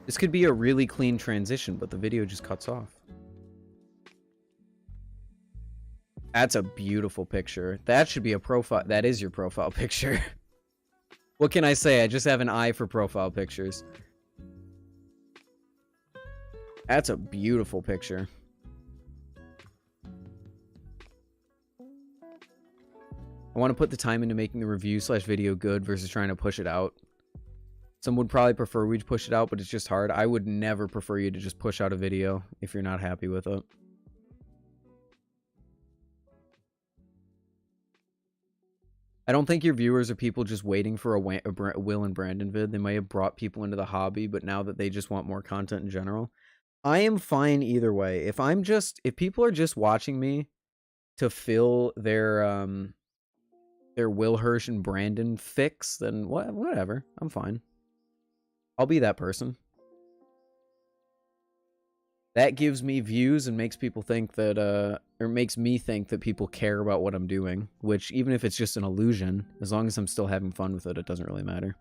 This could be a really clean transition, but the video just cuts off. That's a beautiful picture. That should be a profile. That is your profile picture. What can I say? I just have an eye for profile pictures. That's a beautiful picture. I want to put the time into making the review / video good versus trying to push it out. Some would probably prefer we push it out, but it's just hard. I would never prefer you to just push out a video if you're not happy with it. I don't think your viewers are people just waiting for a Will and Brandon vid. They may have brought people into the hobby, but now that they just want more content in general. I am fine either way. If people are just watching me to fill their Will Hirsch and Brandon fix, then whatever. I'm fine. I'll be that person. That gives me views and makes people think that, or makes me think that people care about what I'm doing, which even if it's just an illusion, as long as I'm still having fun with it, it doesn't really matter.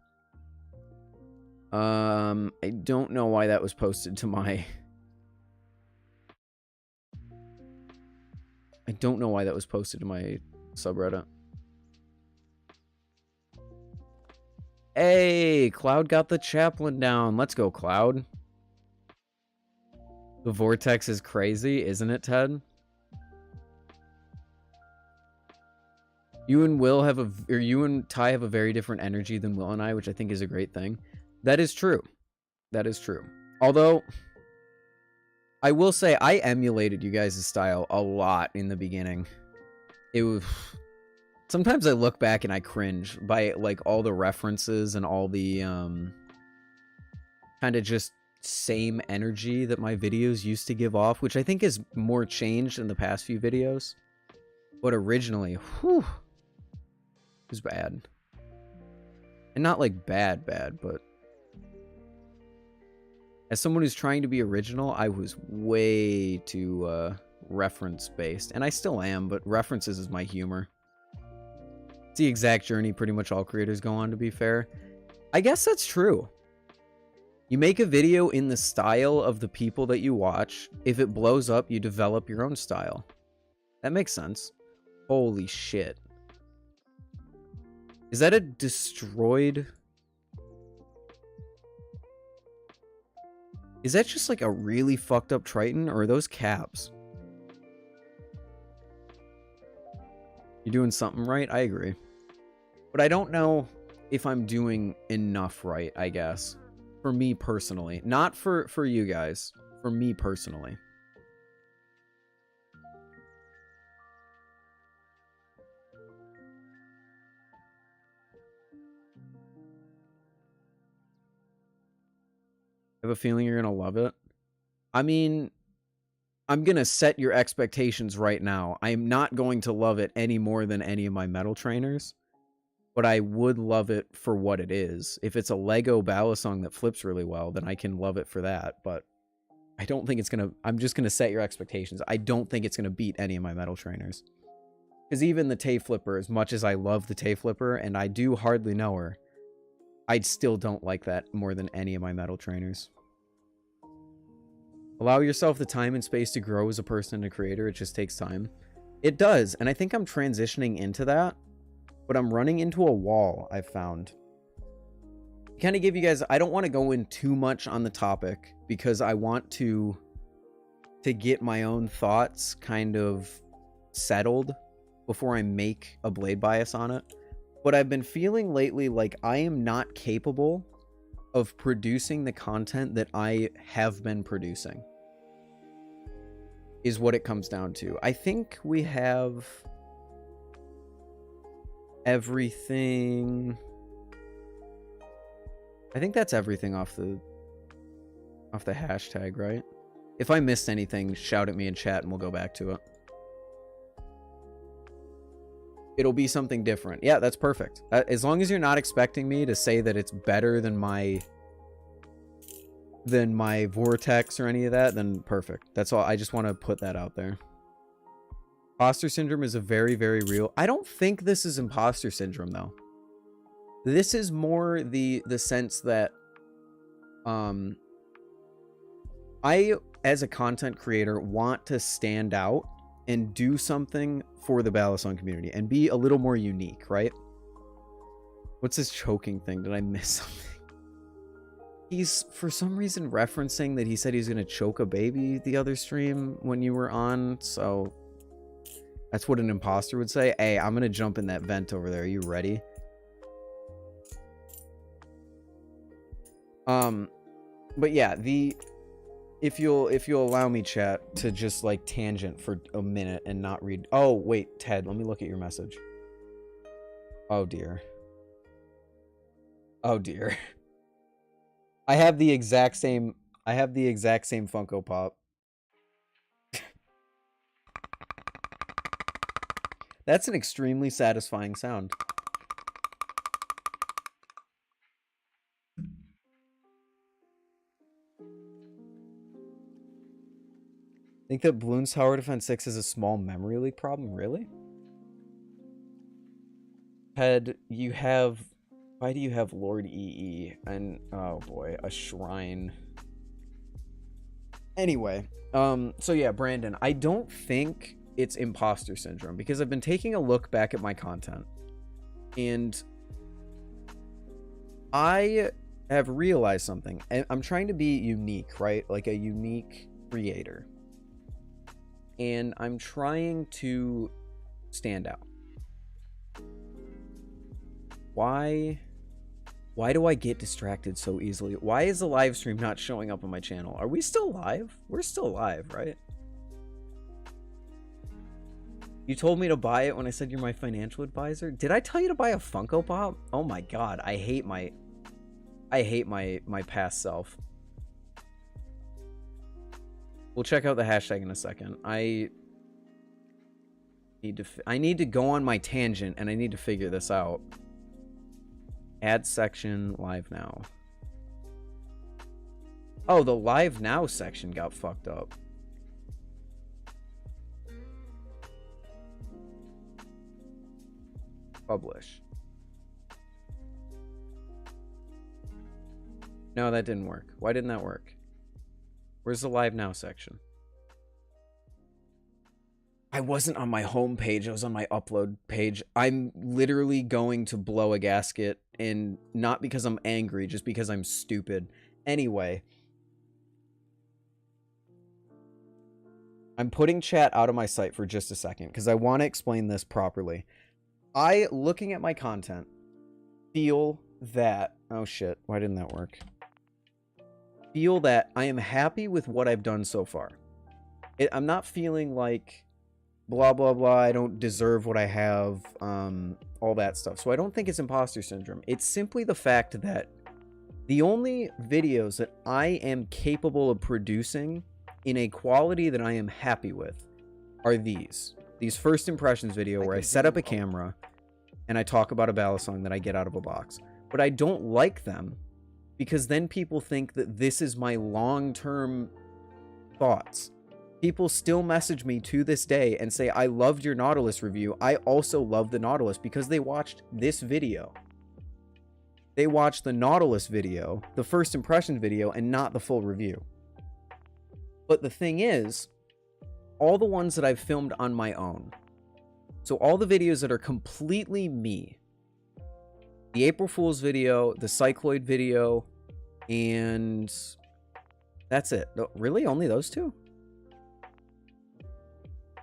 I don't know why that was posted to my... I don't know why that was posted to my subreddit. Hey, Cloud got the chaplain down. Let's go, Cloud. The vortex is crazy, isn't it, Ted? You and Will have you and Ty have a very different energy than Will and I, which I think is a great thing. That is true. That is true. Although, I will say I emulated you guys' style a lot in the beginning. It was... Sometimes I look back and I cringe by, like, all the references and all the, kind of just same energy that my videos used to give off, which I think is more changed in the past few videos. But originally, whew, it was bad. And not like bad, but as someone who's trying to be original, I was way too reference-based. And I still am, but references is my humor. It's the exact journey pretty much all creators go on, to be fair. I guess that's true. You make a video in the style of the people that you watch. If it blows up, you develop your own style. That makes sense. Holy shit. Is that a destroyed... Is that just like a really fucked up Triton, or are those caps? You're doing something right? I agree. But I don't know if I'm doing enough right, I guess. For me personally. Not for you guys. For me personally. I have a feeling you're going to love it. I mean, I'm going to set your expectations right now. I'm not going to love it any more than any of my metal trainers. But I would love it for what it is. If it's a Lego balisong that flips really well, then I can love it for that. But I don't think it's going to... I'm just going to set your expectations. I don't think it's going to beat any of my metal trainers. Because even the Tay Flipper, as much as I love the Tay Flipper, and I do hardly know her, I still don't like that more than any of my metal trainers. Allow yourself the time and space to grow as a person and a creator. It just takes time. It does, and I think I'm transitioning into that. But I'm running into a wall, I've found. Kind of give you guys... I don't want to go in too much on the topic, because I want to get my own thoughts kind of settled before I make a blade bias on it. But I've been feeling lately like I am not capable of producing the content that I have been producing. Is what it comes down to. I think we have... everything. I think that's everything off the hashtag, right? If I missed anything, shout at me in chat and we'll go back to it. It'll be something different. Yeah, that's perfect. As long as you're not expecting me to say that it's better than my vortex or any of that, then perfect. That's all. I just want to put that out there. Imposter syndrome is a very, very real... I don't think this is imposter syndrome, though. This is more the sense that... I, as a content creator, want to stand out and do something for the balisong community and be a little more unique, right? What's this choking thing? Did I miss something? He's, for some reason, referencing that he said he's going to choke a baby the other stream when you were on, so... That's what an imposter would say. Hey, I'm gonna jump in that vent over there. Are you ready? But yeah, if you'll allow me, chat, to just like tangent for a minute and not read. Oh wait, Ted, let me look at your message. Oh dear. Oh dear. I have the exact same Funko Pop. That's an extremely satisfying sound. Think that Bloons Tower Defense 6 is a small memory leak problem? Really? Ted, you have... Why do you have Lord EE? And, oh boy, a shrine. Anyway, so yeah, Brandon, I don't think... it's imposter syndrome, because I've been taking a look back at my content, and I have realized something. And I'm trying to be unique, right? Like a unique creator. And I'm trying to stand out. Why do I get distracted so easily? Why is the live stream not showing up on my channel? Are we still live? We're still live, right? You told me to buy it when I said you're my financial advisor. Did I tell you to buy a Funko Pop? Oh my god, I hate my past self. We'll check out the hashtag in a second. I need to go on my tangent and I need to figure this out. Add section, live now. Oh, the live now section got fucked up. Publish. No, that didn't work. Why didn't that work? Where's the live now section? I wasn't on my home page. I was on my upload page. I'm literally going to blow a gasket, and not because I'm angry, just because I'm stupid. Anyway, I'm putting chat out of my sight for just a second because I want to explain this properly. I, looking at my content, feel that... Oh shit, why didn't that work? Feel that I am happy with what I've done so far. I'm not feeling like... blah blah blah, I don't deserve what I have, all that stuff. So I don't think it's imposter syndrome. It's simply the fact that the only videos that I am capable of producing in a quality that I am happy with are these first impressions video where I set up a camera and I talk about a balisong that I get out of a box. But I don't like them because then people think that this is my long-term thoughts. People still message me to this day and say, I loved your Nautilus review. I also love the Nautilus, because they watched this video. They watched the Nautilus video, the first impression video, and not the full review. But the thing is, all the ones that I've filmed on my own, so all the videos that are completely me, the April Fool's video, the Cycloid video, and that's it. Really? Only those two?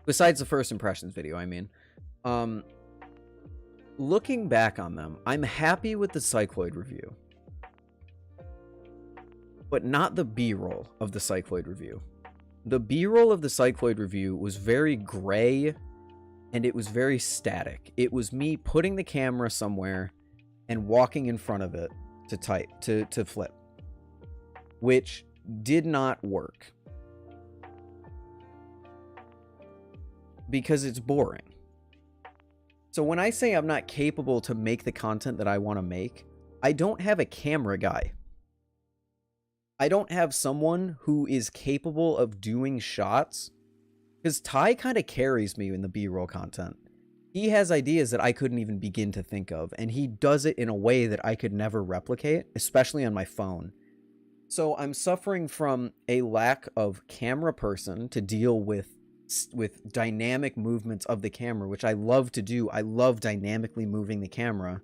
Besides the first impressions video, I mean. Looking back on them, I'm happy with the Cycloid review. But not the B-roll of the Cycloid review. The B-roll of the Cycloid review was very gray, and it was very static. It was me putting the camera somewhere and walking in front of it to flip. Which did not work. Because it's boring. So when I say I'm not capable to make the content that I want to make, I don't have a camera guy. I don't have someone who is capable of doing shots. Because Ty kind of carries me in the B-roll content. He has ideas that I couldn't even begin to think of, and he does it in a way that I could never replicate, especially on my phone. So I'm suffering from a lack of camera person to deal with dynamic movements of the camera, which I love to do. I love dynamically moving the camera,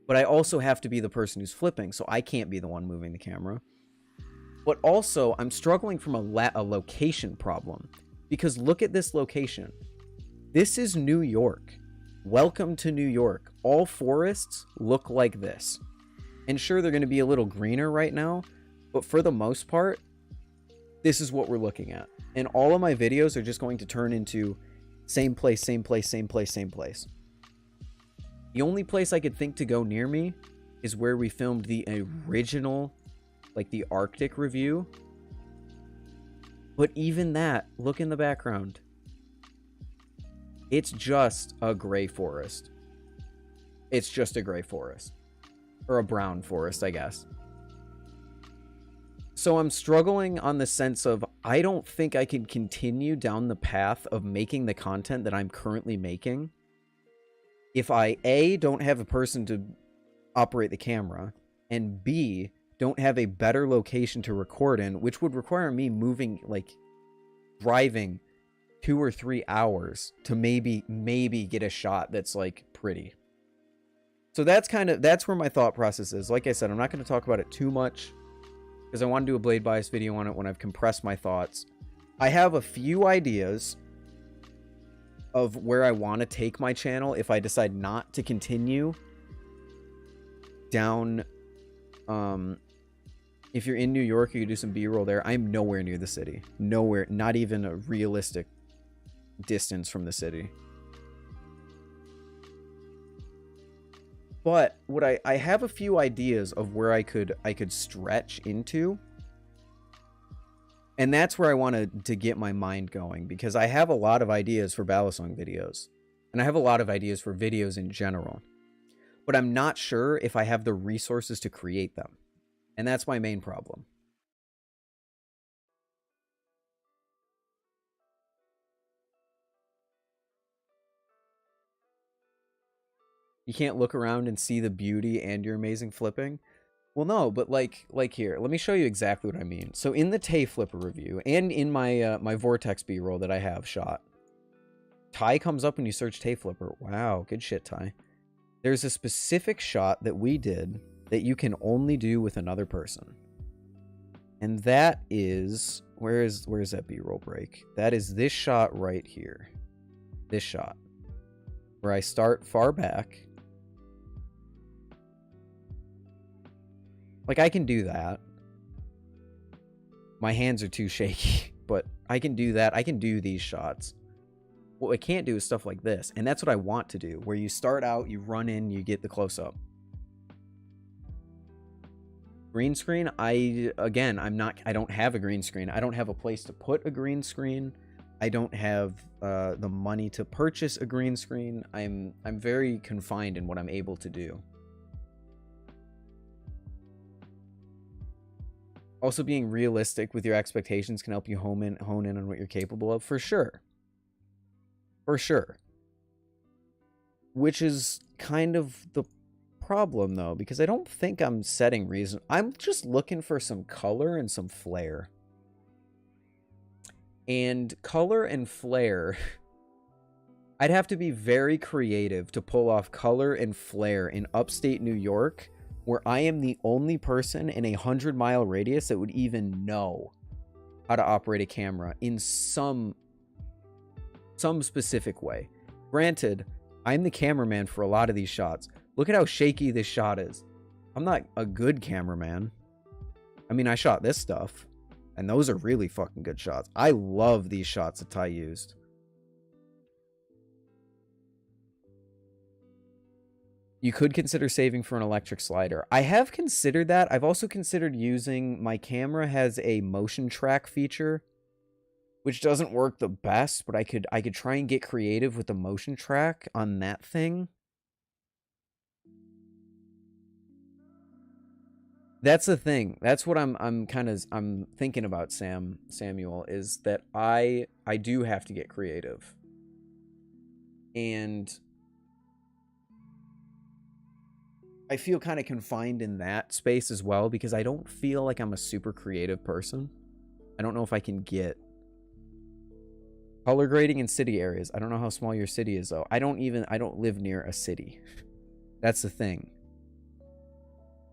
but I also have to be the person who's flipping, so I can't be the one moving the camera. But also, I'm struggling from a location problem, because look at this location. This is New York. Welcome to New York. All forests look like this. And sure, they're going to be a little greener right now, but for the most part, this is what we're looking at. And all of my videos are just going to turn into same place, same place, same place, same place. The only place I could think to go near me is where we filmed the original, like the Arctic review. But even that, look in the background. It's just a gray forest. It's just a gray forest. Or a brown forest, I guess. So I'm struggling on the sense of, I don't think I can continue down the path of making the content that I'm currently making if I, A, don't have a person to operate the camera, and B, don't have a better location to record in, which would require me moving, like, driving 2 or 3 hours to maybe get a shot that's, like, pretty. So that's where my thought process is. Like I said, I'm not going to talk about it too much because I want to do a blade bias video on it when I've compressed my thoughts. I have a few ideas of where I want to take my channel if I decide not to continue down. If you're in New York, you do some B-roll there. I'm nowhere near the city. Nowhere, not even a realistic distance from the city. But what I have a few ideas of where I could stretch into. And that's where I wanted to get my mind going, because I have a lot of ideas for balisong videos. And I have a lot of ideas for videos in general. But I'm not sure if I have the resources to create them. And that's my main problem. You can't look around and see the beauty and your amazing flipping? Well, no, but like here, let me show you exactly what I mean. So in the Tay Flipper review and in my my Vortex B-roll that I have shot, Ty comes up when you search Tay Flipper. Wow, good shit, Ty. There's a specific shot that we did that you can only do with another person. And that is, where's that B-roll break? That is this shot right here. This shot. Where I start far back. Like, I can do that. My hands are too shaky, but I can do that. I can do these shots. What I can't do is stuff like this. And that's what I want to do, where you start out, you run in, you get the close-up. Green screen, I don't have a green screen. I don't have a place to put a green screen. I don't have the money to purchase a green screen. I'm very confined in what I'm able to do. Also, being realistic with your expectations can help you hone in on what you're capable of, for sure. For sure. Which is kind of the problem, though, because I don't think I'm setting reason. I'm just looking for some color and some flair. And color and flair, I'd have to be very creative to pull off color and flair in upstate New York, where I am the only person in a 100-mile radius that would even know how to operate a camera in some specific way. Granted, I'm the cameraman for a lot of these shots. Look at how shaky this shot is. I'm not a good cameraman. I mean, I shot this stuff, and those are really fucking good shots. I love these shots that Ty used. You could consider saving for an electric slider. I have considered that. I've also considered using, my camera has a motion track feature, which doesn't work the best, but I could try and get creative with the motion track on that thing. That's the thing. That's what I'm thinking about, Samuel, is that I do have to get creative. And I feel kind of confined in that space as well, because I don't feel like I'm a super creative person. I don't know if I can get color grading in city areas. I don't know how small your city is, though. I don't live near a city. That's the thing.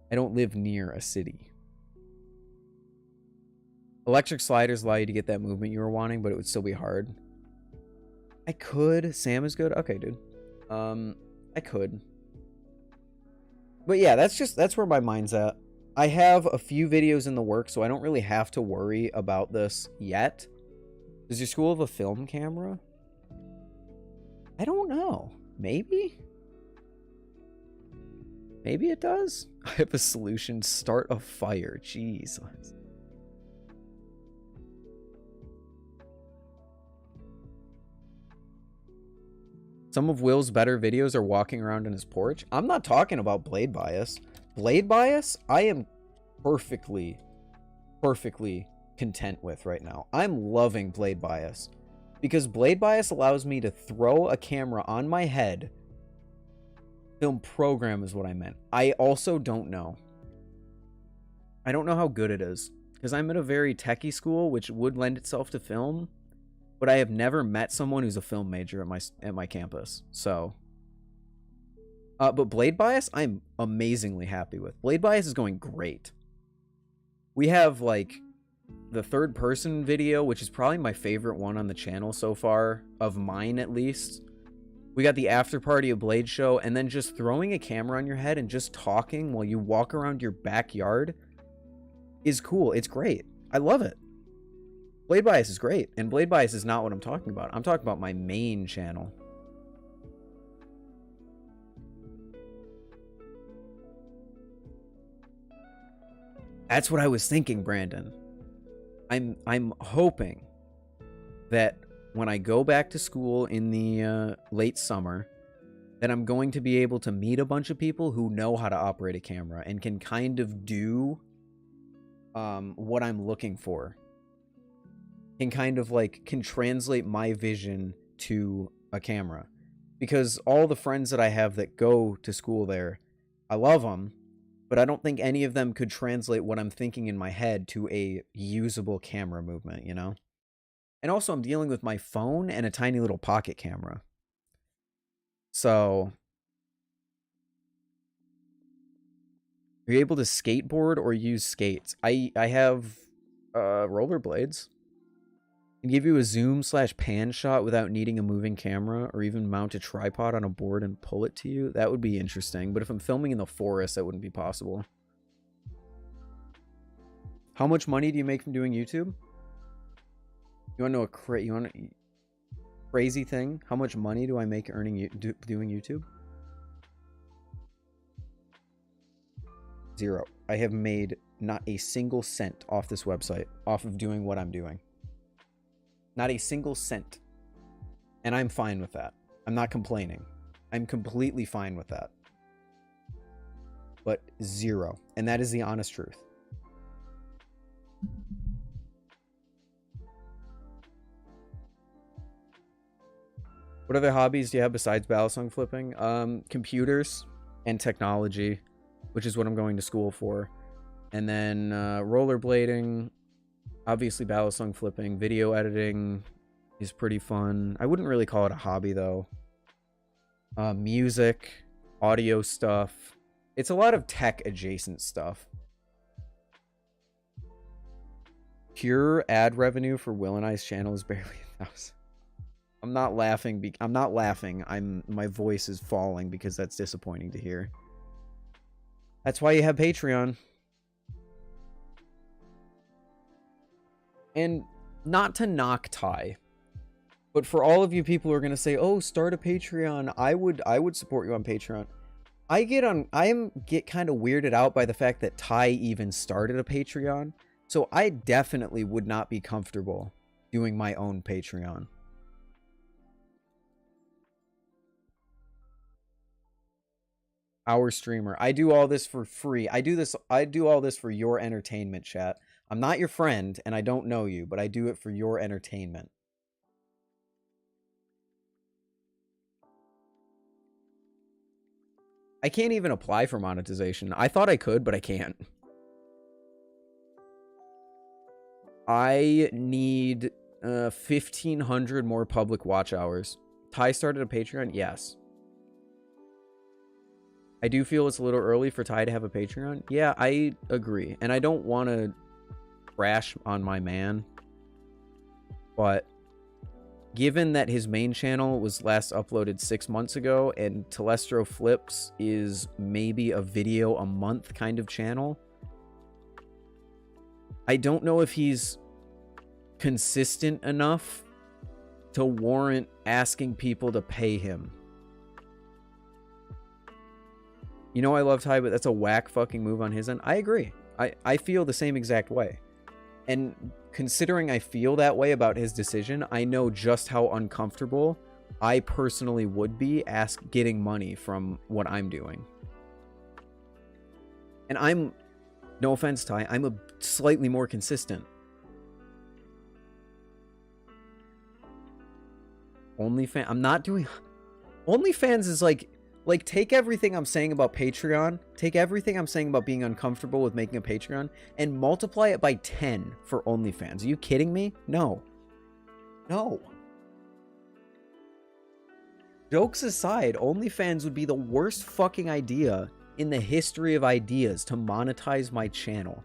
I don't live near a city. Electric sliders allow you to get that movement you were wanting, but it would still be hard. I could. Sam is good. Okay, dude. I could. But yeah, that's where my mind's at. I have a few videos in the works, so I don't really have to worry about this yet. Does your school have a film camera? I don't know. Maybe? Maybe it does? I have a solution. Start a fire. Jeez. Some of Will's better videos are walking around in his porch. I'm not talking about blade bias. Blade bias, I am perfectly content with right now. I'm loving blade bias, because blade bias allows me to throw a camera on my head. Film program is what I meant. I also don't know. I don't know how good it is, because I'm at a very techie school, which would lend itself to film. But I have never met someone who's a film major at my campus. So But Blade Bias, I'm amazingly happy with. Blade Bias is going great. We have, like, the third person video, which is probably my favorite one on the channel so far, of mine at least. We got the after party of Blade Show, and then just throwing a camera on your head and just talking while you walk around your backyard is cool. It's great. I love it. Blade Bias is great, and Blade Bias is not what I'm talking about. I'm talking about my main channel. That's what I was thinking, Brandon. I'm hoping that when I go back to school in the late summer, that I'm going to be able to meet a bunch of people who know how to operate a camera and can kind of do what I'm looking for. Can kind of like can translate my vision to a camera. Because all the friends that I have that go to school there, I love them, but I don't think any of them could translate what I'm thinking in my head to a usable camera movement, you know? And also, I'm dealing with my phone and a tiny little pocket camera. So, are you able to skateboard or use skates? I have rollerblades. Can give you a zoom/pan shot without needing a moving camera, or even mount a tripod on a board and pull it to you. That would be interesting, but if I'm filming in the forest, that wouldn't be possible. How much money do you make from doing YouTube? You want to know a crazy thing? How much money do I make doing YouTube? 0. I have made not a single cent off this website, off of doing what I'm doing. Not a single cent. And I'm fine with that. I'm not complaining. I'm completely fine with that. But 0. And that is the honest truth. What other hobbies do you have besides balisong flipping? Computers and technology, which is what I'm going to school for. And then rollerblading, obviously balisong flipping, video editing is pretty fun. I wouldn't really call it a hobby though. Music, audio stuff. It's a lot of tech adjacent stuff. Pure ad revenue for Will and I's channel is barely 1,000. I'm not laughing. I'm not laughing. My voice is falling because that's disappointing to hear. That's why you have Patreon. And not to knock Ty, but for all of you people who are gonna say, "Oh, start a Patreon," I would support you on Patreon. I get kind of weirded out by the fact that Ty even started a Patreon, so I definitely would not be comfortable doing my own Patreon. Our streamer. I do all this for free. I do all this for your entertainment, chat. I'm not your friend, and I don't know you, but I do it for your entertainment. I can't even apply for monetization. I thought I could, but I can't. I need 1,500 more public watch hours. Ty started a Patreon? Yes. I do feel it's a little early for Ty to have a Patreon. Yeah, I agree. And I don't want to crash on my man. But given that his main channel was last uploaded 6 months ago and Telestro Flips is maybe a video a month kind of channel, I don't know if he's consistent enough to warrant asking people to pay him. You know I love Ty, but that's a whack fucking move on his end. I agree. I feel the same exact way. And considering I feel that way about his decision, I know just how uncomfortable I personally would be getting money from what I'm doing. And I'm, no offense, Ty, I'm a slightly more consistent. OnlyFans, I'm not doing... OnlyFans is like, take everything I'm saying about Patreon, take everything I'm saying about being uncomfortable with making a Patreon, and multiply it by 10 for OnlyFans. Are you kidding me? No. No. Jokes aside, OnlyFans would be the worst fucking idea in the history of ideas to monetize my channel.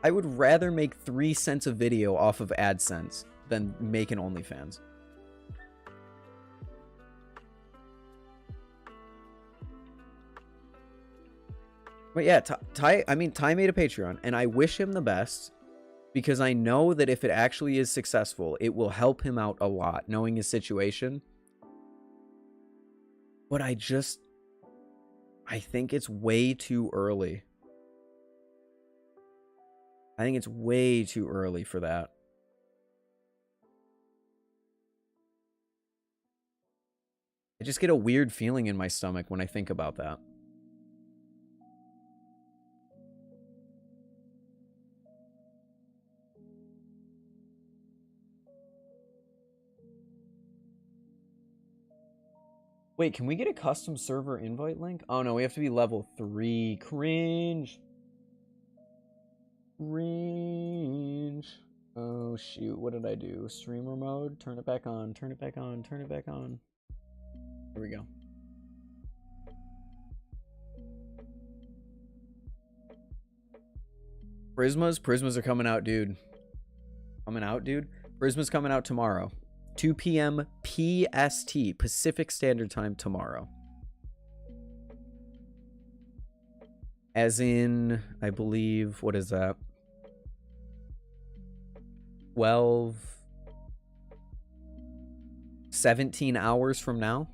I would rather make 3 cents a video off of AdSense than make an OnlyFans. But yeah, Ty made a Patreon, and I wish him the best because I know that if it actually is successful, it will help him out a lot, knowing his situation. But I think it's way too early. I think it's way too early for that. I just get a weird feeling in my stomach when I think about that. Wait, can we get a custom server invite link? Oh no, we have to be level 3. Cringe. Cringe. Oh shoot, what did I do? Streamer mode? Turn it back on, turn it back on, turn it back on. There we go. Prysmas are coming out, dude. Prysmas coming out tomorrow. 2 p.m. PST, Pacific Standard Time tomorrow. As in, I believe, what is that? 17 hours from now.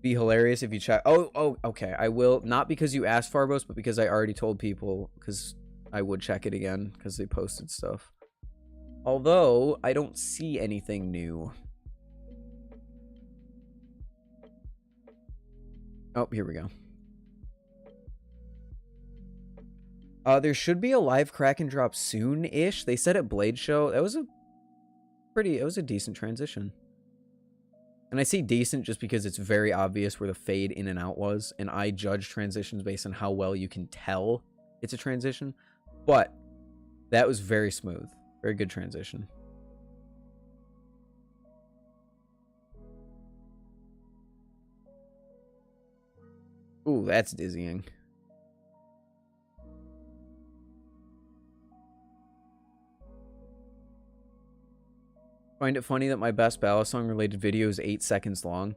Be hilarious if you check. Oh, okay. I will, not because you asked, Farbos, but because I already told people, because I would check it again because they posted stuff. Although, I don't see anything new. Oh, here we go. There should be a live Kraken drop soon-ish. They said at Blade Show. That was a decent transition. And I say decent just because it's very obvious where the fade in and out was. And I judge transitions based on how well you can tell it's a transition. But that was very smooth. Very good transition. Ooh, that's dizzying. Find it funny that my best balisong related video is 8 seconds long.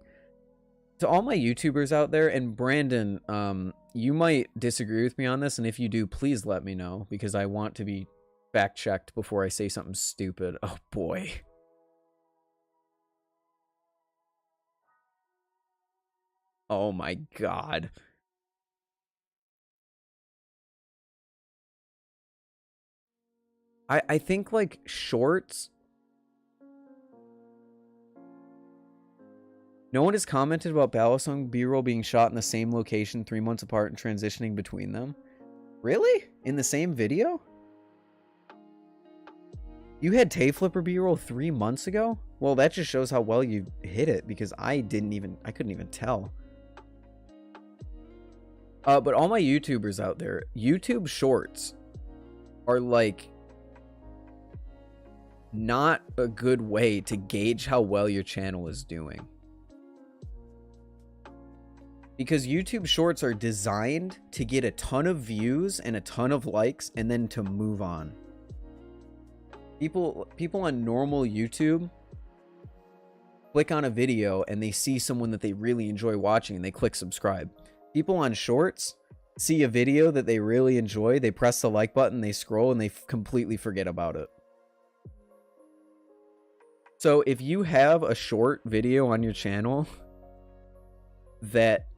To all my YouTubers out there, and Brandon, you might disagree with me on this, and if you do, please let me know, because I want to be fact-checked before I say something stupid. Oh boy. Oh my god. I think like shorts. No one has commented about balisong B-roll being shot in the same location 3 months apart and transitioning between them. Really? In the same video? You had Tay-Flipper B-roll 3 months ago? Well, that just shows how well you hit it, because I couldn't even tell. But all my YouTubers out there, YouTube shorts are like not a good way to gauge how well your channel is doing. Because YouTube shorts are designed to get a ton of views and a ton of likes and then to move on. People on normal YouTube click on a video and they see someone that they really enjoy watching and they click subscribe. People on shorts see a video that they really enjoy, they press the like button, they scroll, and they completely forget about it. So if you have a short video on your channel that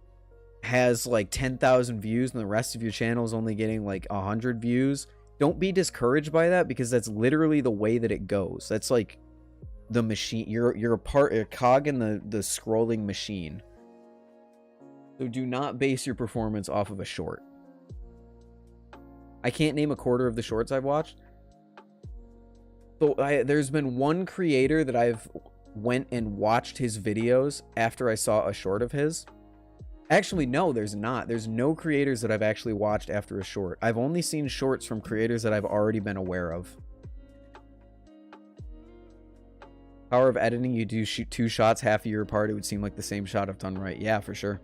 has like 10,000 views and the rest of your channel is only getting like 100 views, don't be discouraged by that, because that's literally the way that it goes. That's like the machine. You're a cog in the scrolling machine. So do not base your performance off of a short. I can't name a quarter of the shorts I've watched. So there's been one creator that I've went and watched his videos after I saw a short of his. Actually, no, there's not. There's no creators that I've actually watched after a short. I've only seen shorts from creators that I've already been aware of. Power of editing, you do shoot 2 shots half a year apart, it would seem like the same shot if done right. Yeah, for sure.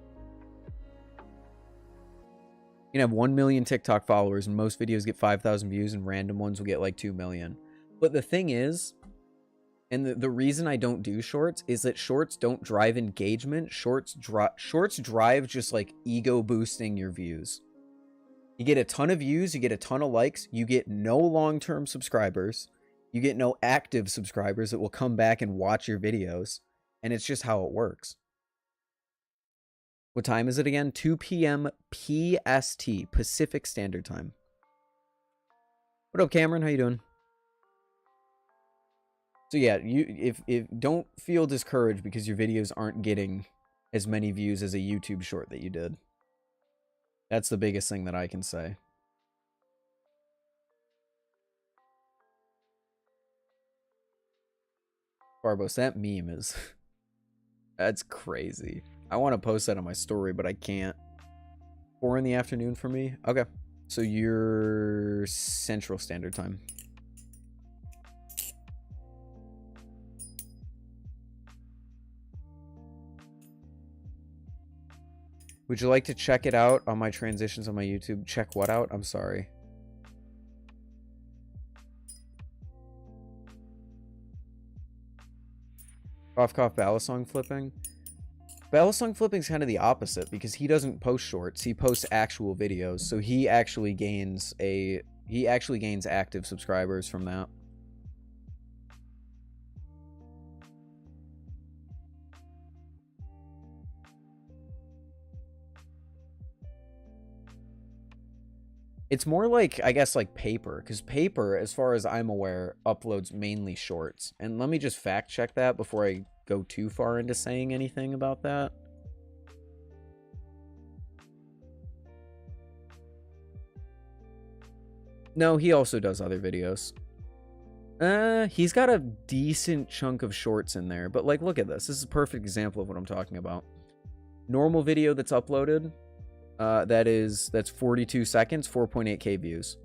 You can have 1 million TikTok followers and most videos get 5,000 views and random ones will get like 2 million. But the thing is, and the reason I don't do shorts is that shorts don't drive engagement. Shorts drive just like ego boosting your views. You get a ton of views, you get a ton of likes, you get no long-term subscribers, you get no active subscribers that will come back and watch your videos, and it's just how it works. What time is it again? 2 p.m. PST, Pacific Standard Time. What up, Cameron? How you doing? So yeah, if don't feel discouraged because your videos aren't getting as many views as a YouTube short that you did. That's the biggest thing that I can say. Barbos, that meme is... that's crazy. I want to post that on my story, but I can't. 4 in the afternoon for me? Okay. So you're Central Standard Time. Would you like to check it out on my transitions on my YouTube? Check what out? I'm sorry. Cough, cough, balisong flipping. Balisong flipping is kind of the opposite because he doesn't post shorts. He posts actual videos. So he actually gains active subscribers from that. It's more like, I guess, like Paper, because Paper, as far as I'm aware, uploads mainly shorts. And let me just fact check that before I go too far into saying anything about that. No, he also does other videos. He's got a decent chunk of shorts in there, but like, look at this. This is a perfect example of what I'm talking about. Normal video that's uploaded, that's 42 seconds, 4.8k views.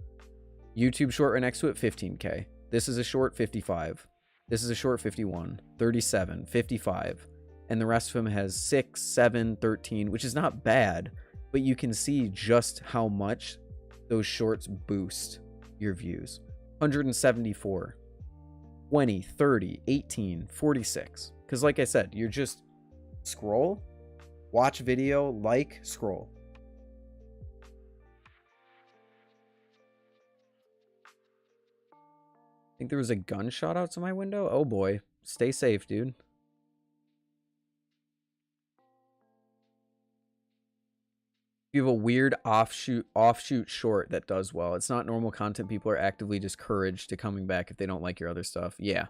YouTube short right next to it, 15k. This is a short, 55. This is a short, 51, 37, 55. And the rest of them has 6, 7, 13, which is not bad, but you can see just how much those shorts boost your views. 174, 20, 30, 18, 46. Because like I said, you're just scroll, watch video, like, scroll. I think there was a gunshot outside my window. Oh boy. Stay safe, dude. You have a weird offshoot short that does well. It's not normal content. People are actively discouraged to coming back if they don't like your other stuff. Yeah.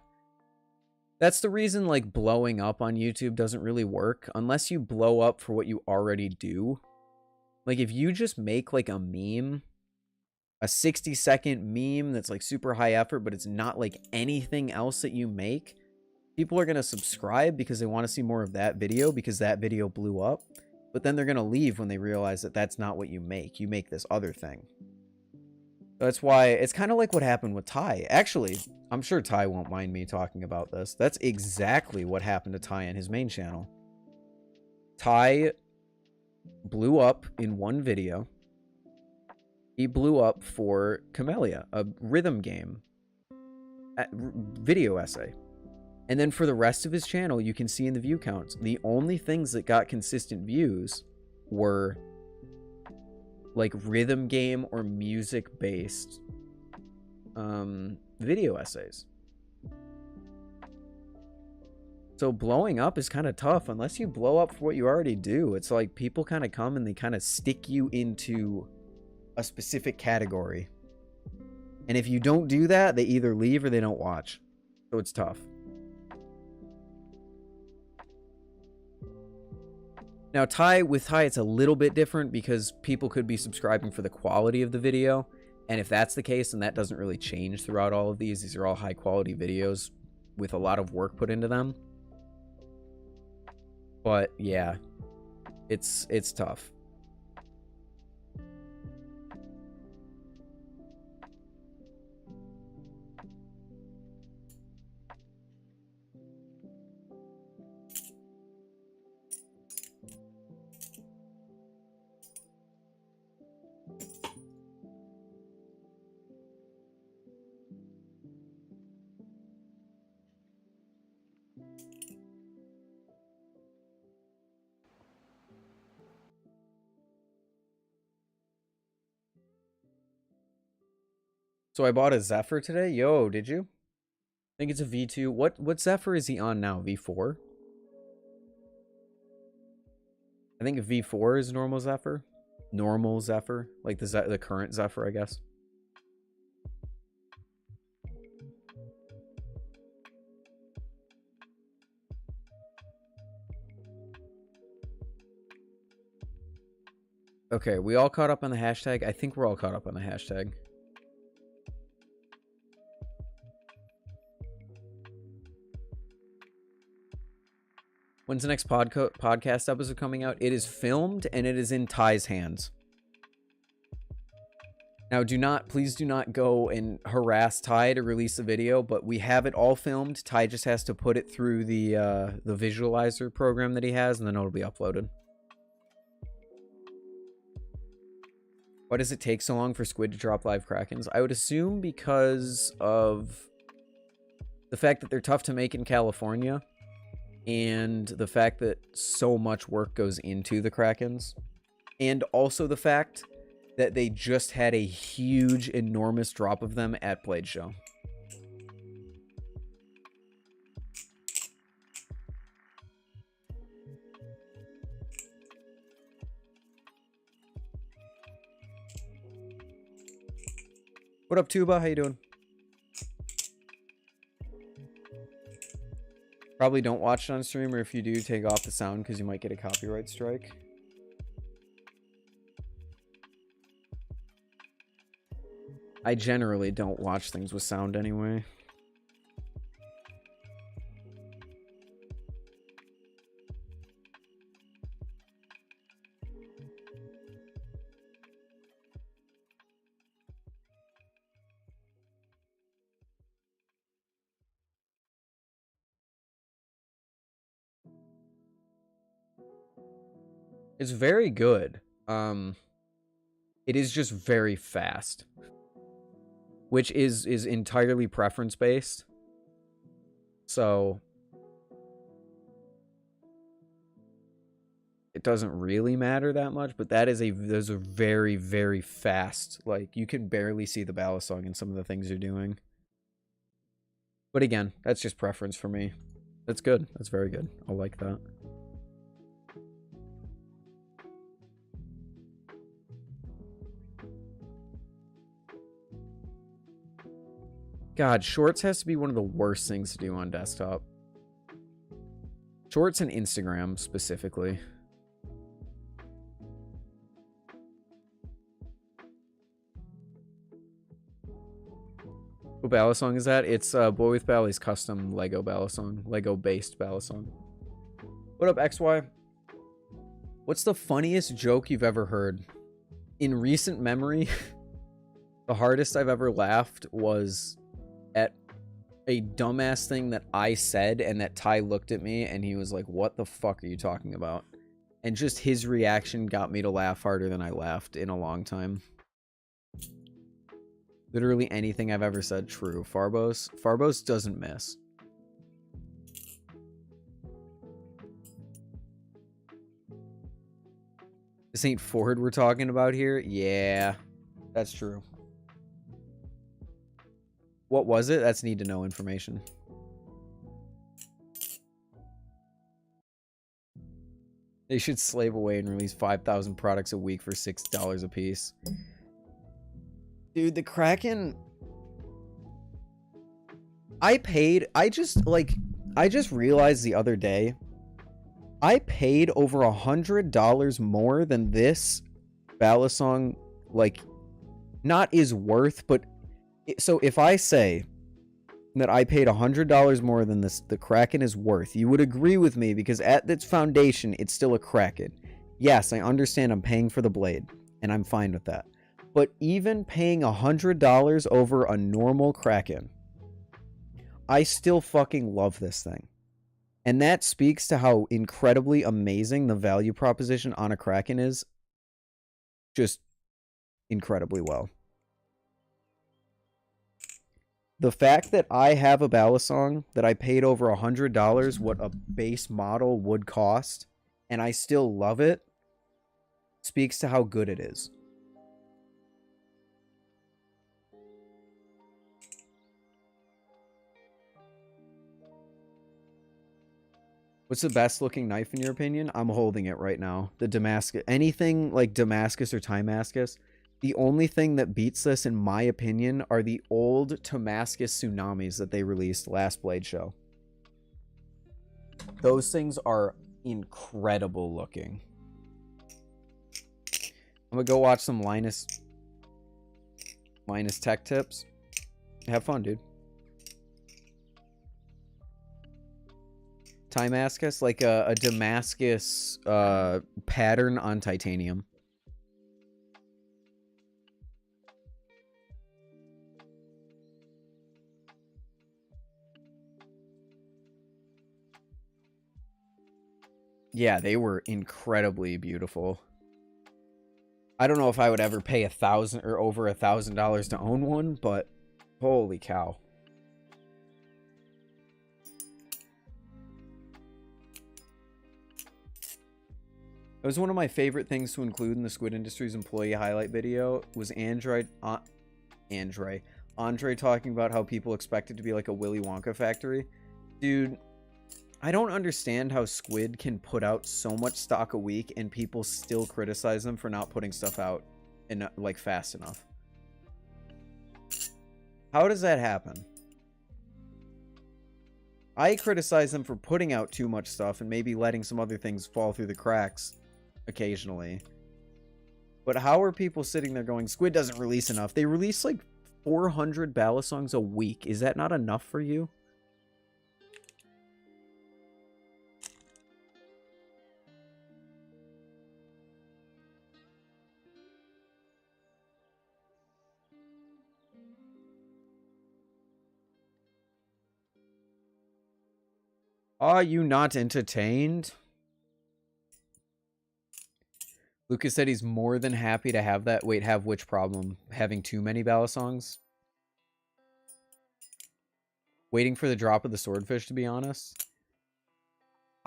That's the reason, like, blowing up on YouTube doesn't really work unless you blow up for what you already do. Like, if you just make, like, a meme, a 60-second meme that's, like, super high effort, but it's not, like, anything else that you make, people are going to subscribe because they want to see more of that video because that video blew up. But then they're going to leave when they realize that that's not what you make. You make this other thing. That's why it's kind of like what happened with Ty. Actually, I'm sure Ty won't mind me talking about this. That's exactly what happened to Ty on his main channel. Ty blew up in one video. He blew up for Camellia, a rhythm game video essay. And then for the rest of his channel, you can see in the view counts, the only things that got consistent views were like rhythm game or music based video essays. So blowing up is kind of tough unless you blow up for what you already do. It's like people kind of come and they kind of stick you into a specific category. And if you don't do that, they either leave or they don't watch. So it's tough. Now, with Ty, it's a little bit different because people could be subscribing for the quality of the video. And if that's the case, then that doesn't really change throughout all of these. These are all high quality videos with a lot of work put into them. But yeah, it's tough. So I bought a Zephyr today. Yo, did you? I think it's a V2. What Zephyr is he on now? V4? I think V4 is normal Zephyr. Normal Zephyr. Like the current Zephyr, I guess. Okay, we all caught up on the hashtag? I think we're all caught up on the hashtag. When's the next podcast episode coming out? It is filmed and it is in Ty's hands. Now, please do not go and harass Ty to release the video, but we have it all filmed. Ty just has to put it through the visualizer program that he has, and then it'll be uploaded. Why does it take so long for Squid to drop live Krakens? I would assume because of the fact that they're tough to make in California, and the fact that so much work goes into the Krakens, and also the fact that they just had a huge, enormous drop of them at Blade Show. What up, Tuba? How you doing? Probably don't watch it on stream, or if you do, take off the sound because you might get a copyright strike. I generally don't watch things with sound anyway. It's very good. It is just very fast, which is entirely preference based. So it doesn't really matter that much, but there's a very, very fast, like you can barely see the balisong in some of the things you're doing. But again, that's just preference for me. That's good. That's very good. I like that. God, shorts has to be one of the worst things to do on desktop. Shorts and Instagram specifically. What balisong is that? It's Boy with Bally's custom Lego balisong. Lego based balisong. What up, XY? What's the funniest joke you've ever heard? In recent memory, the hardest I've ever laughed was at a dumbass thing that I said, and that Ty looked at me and he was like, what the fuck are you talking about? And just his reaction got me to laugh harder than I laughed in a long time. Literally anything I've ever said, true. Farbos doesn't miss. This ain't Ford we're talking about here? Yeah, that's true. What was it? That's need to know information. They should slave away and release 5,000 products a week for $6 a piece. Dude, the Kraken... I just realized the other day, I paid over $100 more than this balisong, like, not is worth, but... So if I say that I paid $100 more than the Kraken is worth, you would agree with me, because at its foundation, it's still a Kraken. Yes, I understand I'm paying for the blade, and I'm fine with that. But even paying $100 over a normal Kraken, I still fucking love this thing. And that speaks to how incredibly amazing the value proposition on a Kraken is. Just incredibly well. The fact that I have a balisong that I paid over $100 what a base model would cost, and I still love it, speaks to how good it is. What's the best looking knife in your opinion? I'm holding it right now. The Damascus. Anything like Damascus or Damascus. The only thing that beats this, in my opinion, are the old Damascus Tsunamis that they released last Blade Show. Those things are incredible looking. I'm gonna go watch some Linus Tech Tips. Have fun, dude. Damascus, like a Damascus pattern on titanium. Yeah, they were incredibly beautiful. I don't know if I would ever pay $1,000 or over $1,000 to own one, but holy cow. It was one of my favorite things to include in the Squid Industries employee highlight video was Andre talking about how people expect it to be like a Willy Wonka factory. Dude, I don't understand how Squid can put out so much stock a week and people still criticize them for not putting stuff out in like fast enough. How does that happen? I criticize them for putting out too much stuff and maybe letting some other things fall through the cracks occasionally. But how are people sitting there going, Squid doesn't release enough? They release like 400 balisongs a week. Is that not enough for you? Are you not entertained? Lucas said he's more than happy to have that. Wait, have which problem? Having too many balisongs? Waiting for the drop of the swordfish, to be honest.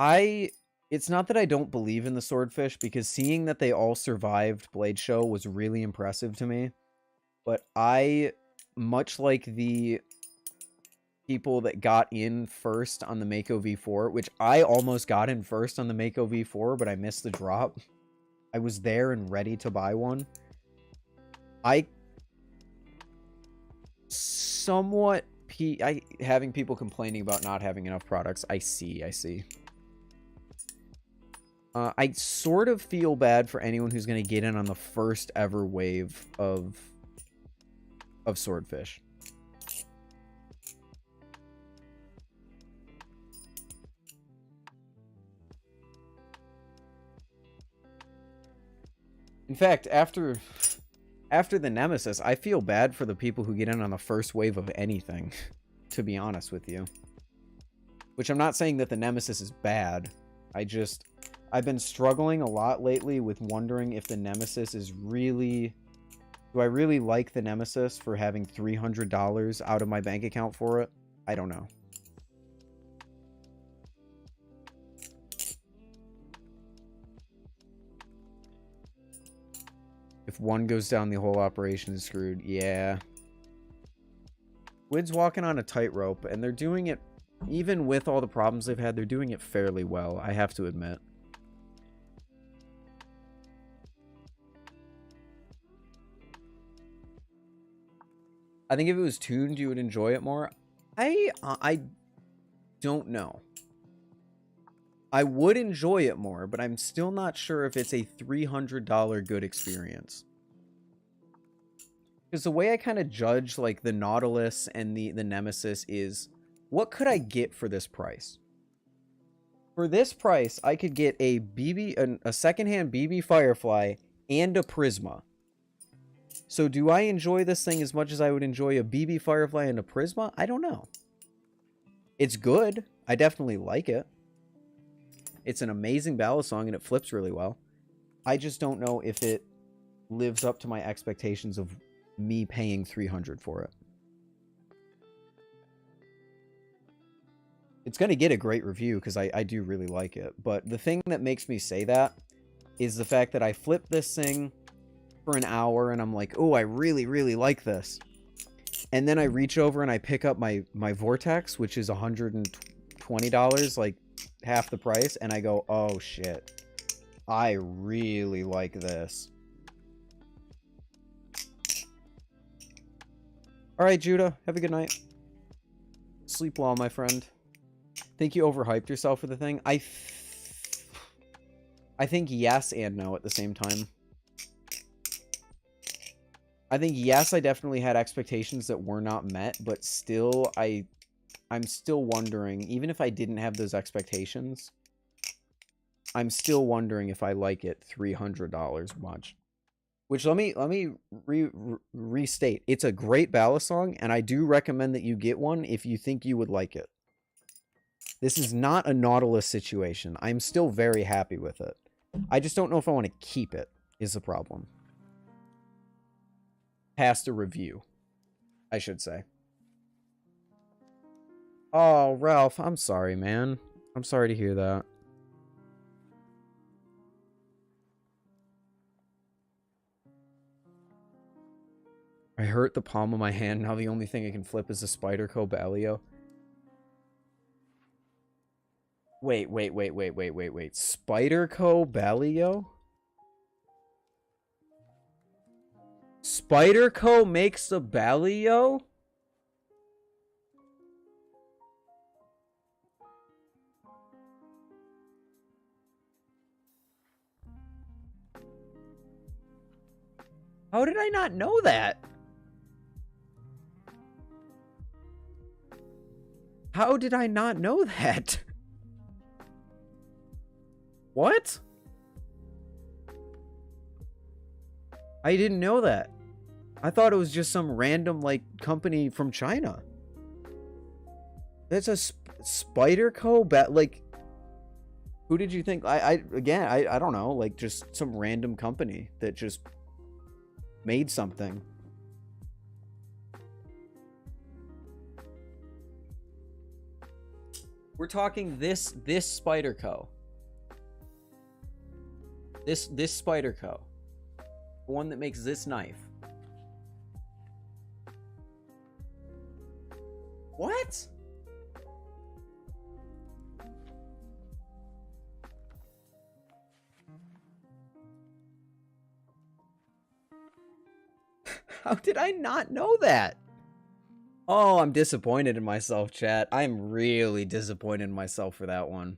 It's not that I don't believe in the swordfish, because seeing that they all survived Blade Show was really impressive to me. But much like the people that got in first on the Mako V4, which I almost got in first on the Mako V4, but I missed the drop. I was there and ready to buy one. Having people complaining about not having enough products. I see. I sort of feel bad for anyone who's going to get in on the first ever wave of swordfish. In fact, after the Nemesis, I feel bad for the people who get in on the first wave of anything, to be honest with you. Which I'm not saying that the Nemesis is bad. I've been struggling a lot lately with wondering if the Nemesis is really... Do I really like the Nemesis for having $300 out of my bank account for it? I don't know. If one goes down, the whole operation is screwed. Yeah. Squid's walking on a tightrope, and they're doing it, even with all the problems they've had, they're doing it fairly well, I have to admit. I think if it was tuned, you would enjoy it more. I don't know. I would enjoy it more, but I'm still not sure if it's a $300 good experience. Because the way I kind of judge like the Nautilus and the Nemesis is, what could I get for this price? For this price, I could get a secondhand BB Firefly and a Prysma. So do I enjoy this thing as much as I would enjoy a BB Firefly and a Prysma? I don't know. It's good. I definitely like it. It's an amazing balisong and it flips really well. I just don't know if it lives up to my expectations of me paying $300 for it. It's going to get a great review because I do really like it. But the thing that makes me say that is the fact that I flip this thing for an hour and I'm like, oh, I really, really like this. And then I reach over and I pick up my Vortex, which is $120, like half the price, and I go, oh shit, I really like this. All right, Judah, have a good night. Sleep well, my friend. Think you overhyped yourself for the thing? I think yes and no at the same time. I think yes, I definitely had expectations that were not met, but still, I'm still wondering, even if I didn't have those expectations, I'm still wondering if I like it $300 much. Which let me restate. It's a great balisong, and I do recommend that you get one if you think you would like it. This is not a Nautilus situation. I'm still very happy with it. I just don't know if I want to keep it, is the problem. Past a review, I should say. Oh, Ralph, I'm sorry, man. I'm sorry to hear that. I hurt the palm of my hand. Now the only thing I can flip is a Spyderco Balio. Wait. Spyderco Balio? Spyderco makes the Balio? How did I not know that? How did I not know that? What? I didn't know that. I thought it was just some random, like, company from China. That's a Spyderco like, who did you think? I don't know, like, just some random company that just made something. We're talking this Spyderco. This Spyderco. The one that makes this knife. What? How did I not know that? Oh, I'm disappointed in myself, chat. I'm really disappointed in myself for that one.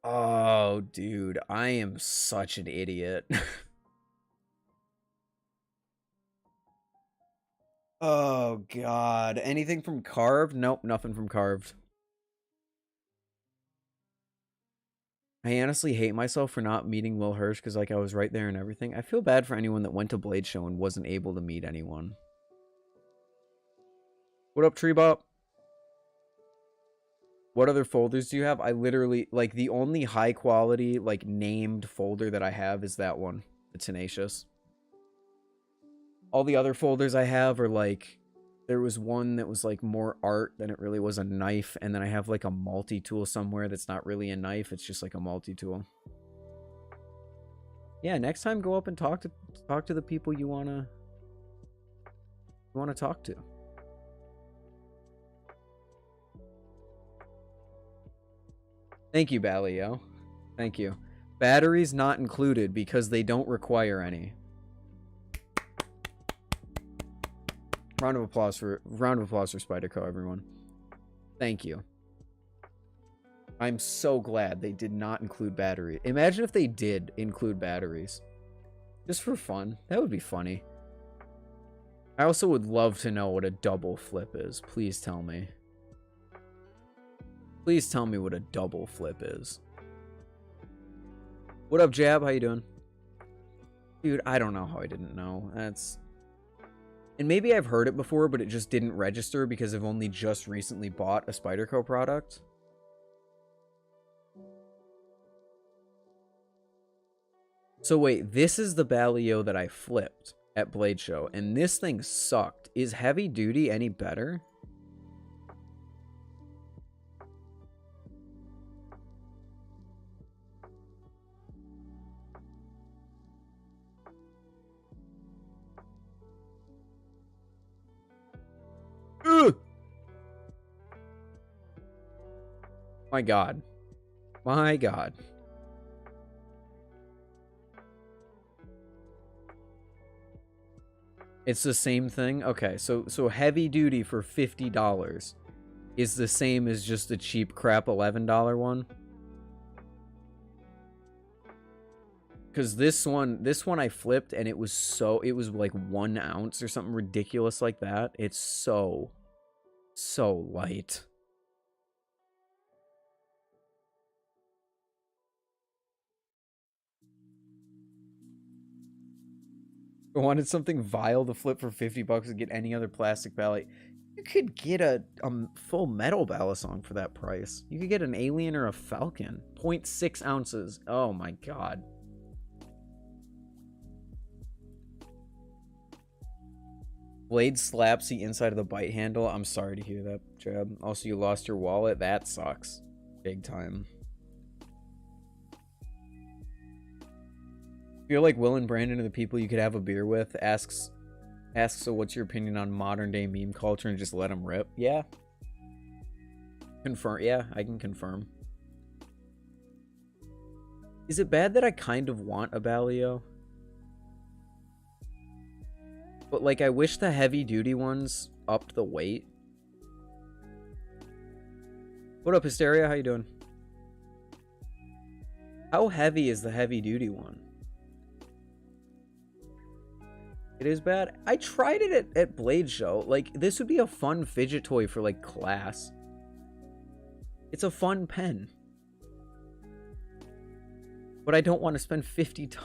Oh, dude, I am such an idiot. Oh, God. Anything from Carved? Nope, nothing from Carved. I honestly hate myself for not meeting Will Hirsch because, like, I was right there and everything. I feel bad for anyone that went to Blade Show and wasn't able to meet anyone. What up, Treebop? What other folders do you have? I literally, like, the only high quality, like, named folder that I have is that one. The Tenacious. All the other folders I have are, like, there was one that was, like, more art than it really was a knife. And then I have, like, a multi-tool somewhere that's not really a knife. It's just, like, a multi-tool. Yeah, next time go up and talk to the people you wanna talk to. Thank you, Balio. Thank you. Batteries not included because they don't require any. Round of applause for Spyderco, everyone. Thank you. I'm so glad they did not include batteries. Imagine if they did include batteries. Just for fun. That would be funny. I also would love to know what a double flip is. Please tell me. Please tell me what a double flip is. What up, Jab? How you doing? Dude, I don't know how I didn't know. That's... And maybe I've heard it before, but it just didn't register because I've only just recently bought a Spyderco product. So wait, this is the Balio that I flipped at Blade Show, and this thing sucked. Is heavy duty any better? Ugh! My God. My God. It's the same thing? Okay, so heavy duty for $50 is the same as just the cheap crap $11 one? Because this one I flipped and it was like 1 ounce or something ridiculous like that. It's so light. I wanted something vile to flip for $50 to get any other plastic bally. You could get a full metal balisong for that price. You could get an alien or a falcon. 0.6 ounces. Oh my God. Blade slaps the inside of the bite handle. I'm sorry to hear that, Chad. Also, you lost your wallet. That sucks. Big time. Feel like Will and Brandon are the people you could have a beer with. Asks, so what's your opinion on modern day meme culture, and just let them rip? Yeah. Confirm. Yeah, I can confirm. Is it bad that I kind of want a Balio? But, like, I wish the heavy-duty ones upped the weight. What up, Hysteria? How you doing? How heavy is the heavy-duty one? It is bad? I tried it at Blade Show. Like, this would be a fun fidget toy for, like, class. It's a fun pen. But I don't want to spend $50.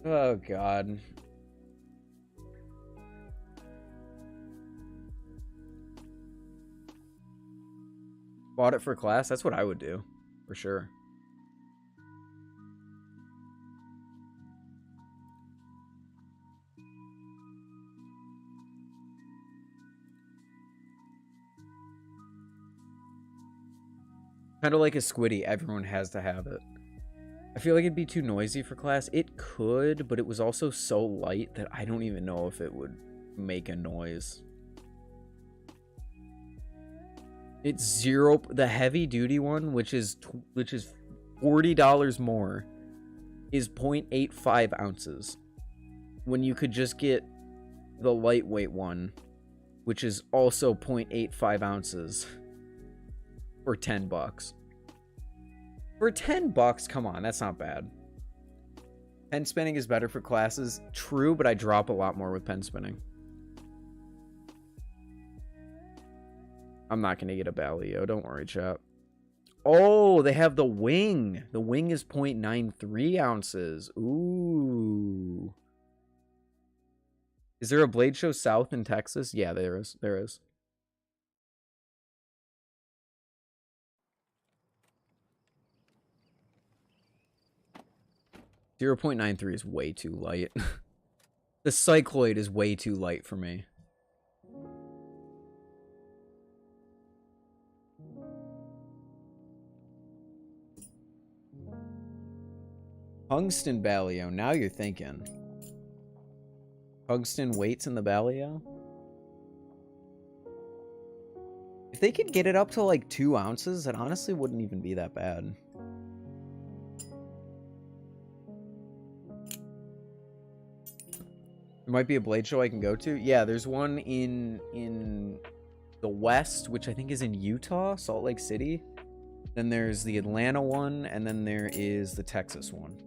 Oh, God. Bought it for class? That's what I would do. For sure. Kind of like a Squiddy. Everyone has to have it. I feel like it'd be too noisy for class. It could, but it was also so light that I don't even know if it would make a noise. It's zero. The heavy duty one, which is $40 more, is 0.85 ounces. When you could just get the lightweight one, which is also 0.85 ounces, for $10. For $10, come on, that's not bad. Pen spinning is better for classes. True, but I drop a lot more with pen spinning. I'm not going to get a Balio. Don't worry, chat. Oh, they have the wing. The wing is 0.93 ounces. Ooh. Is there a Blade Show South in Texas? Yeah, there is. There is. .93 is way too light. The cycloid is way too light for me. Tungsten Balio. Now you're thinking. Tungsten weights in the Balio? If they could get it up to like 2 ounces, that honestly wouldn't even be that bad. There might be a Blade Show I can go to. Yeah, there's one in the West, which I think is in Utah, Salt Lake City. Then there's the Atlanta one, and then there is the Texas one.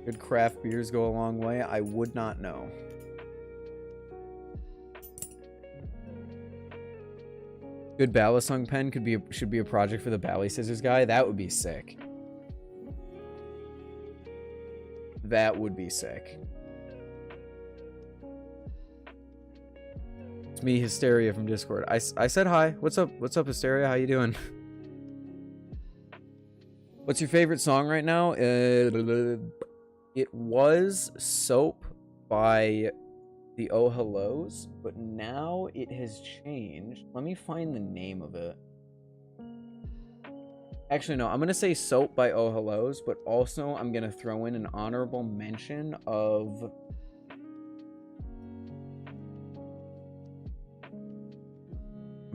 Good craft beers go a long way. I would not know. Good balisong pen should be a project for the Bally Scissors guy. That would be sick. That would be sick. It's me, Hysteria from Discord. I said hi. What's up? What's up, Hysteria? How you doing? What's your favorite song right now? It was Soap by the Oh Hellos, but now it has changed. Let me find the name of it. Actually, no, I'm going to say Soap by Oh Hellos, but also I'm going to throw in an honorable mention of...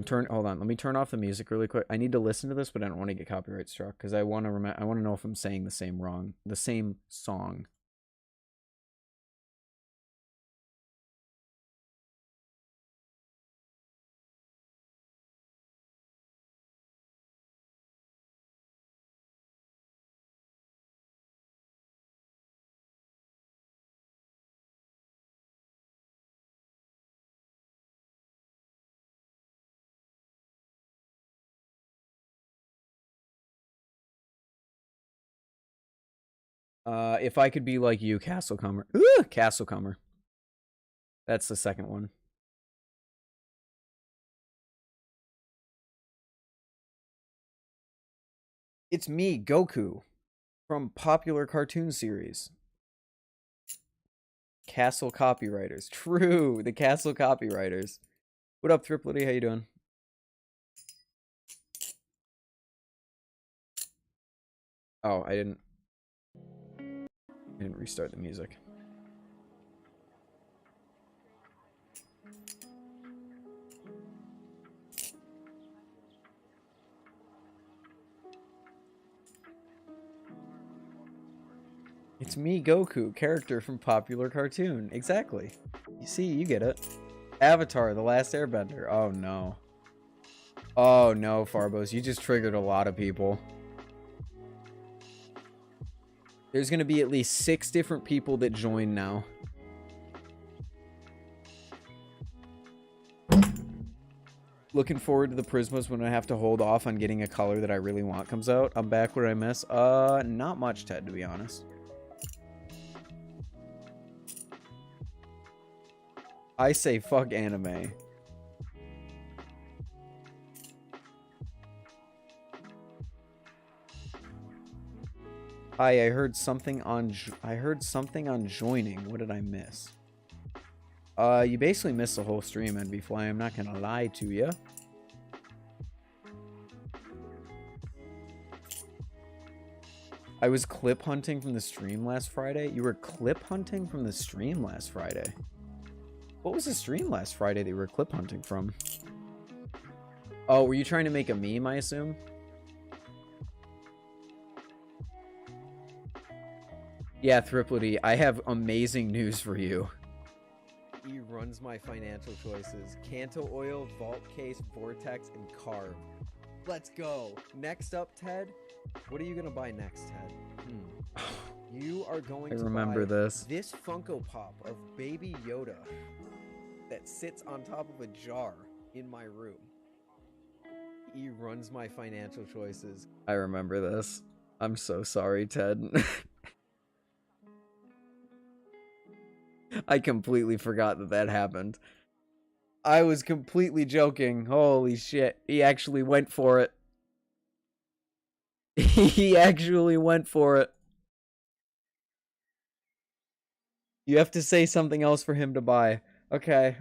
Hold on, let me turn off the music really quick. I need to listen to this, but I don't want to get copyright struck because I want to know if I'm saying the same song. If I could be like you, Castlecomer. Ooh, Castlecomer. That's the second one. It's me, Goku, from popular cartoon series. Castle copywriters. True, the Castle copywriters. What up, Triplety? How you doing? Oh, I didn't restart the music. It's me, Goku, character from popular cartoon. Exactly. You see, you get it. Avatar, The Last Airbender. Oh, no. Oh, no, Farbos. You just triggered a lot of people. There's going to be at least 6 different people that join now. Looking forward to the Prysmas when I have to hold off on getting a color that I really want comes out. I'm back where I miss. Not much, Ted, to be honest. I say fuck anime. Hi, I heard something on joining. What did I miss? You basically missed the whole stream, NBFly. I'm not gonna lie to you. I was clip hunting from the stream last Friday. You were clip hunting from the stream last Friday. What was the stream last Friday that you were clip hunting from? Oh, were you trying to make a meme, I assume? Yeah, Triplety, I have amazing news for you. He runs my financial choices. Canto Oil, Vault Case, Vortex, and Carve. Let's go. Next up, Ted. What are you going to buy next, Ted? You are going to buy this Funko Pop of Baby Yoda that sits on top of a jar in my room. He runs my financial choices. I remember this. I'm so sorry, Ted. I completely forgot that happened. I was completely joking. Holy shit. He actually went for it. He actually went for it. You have to say something else for him to buy. Okay,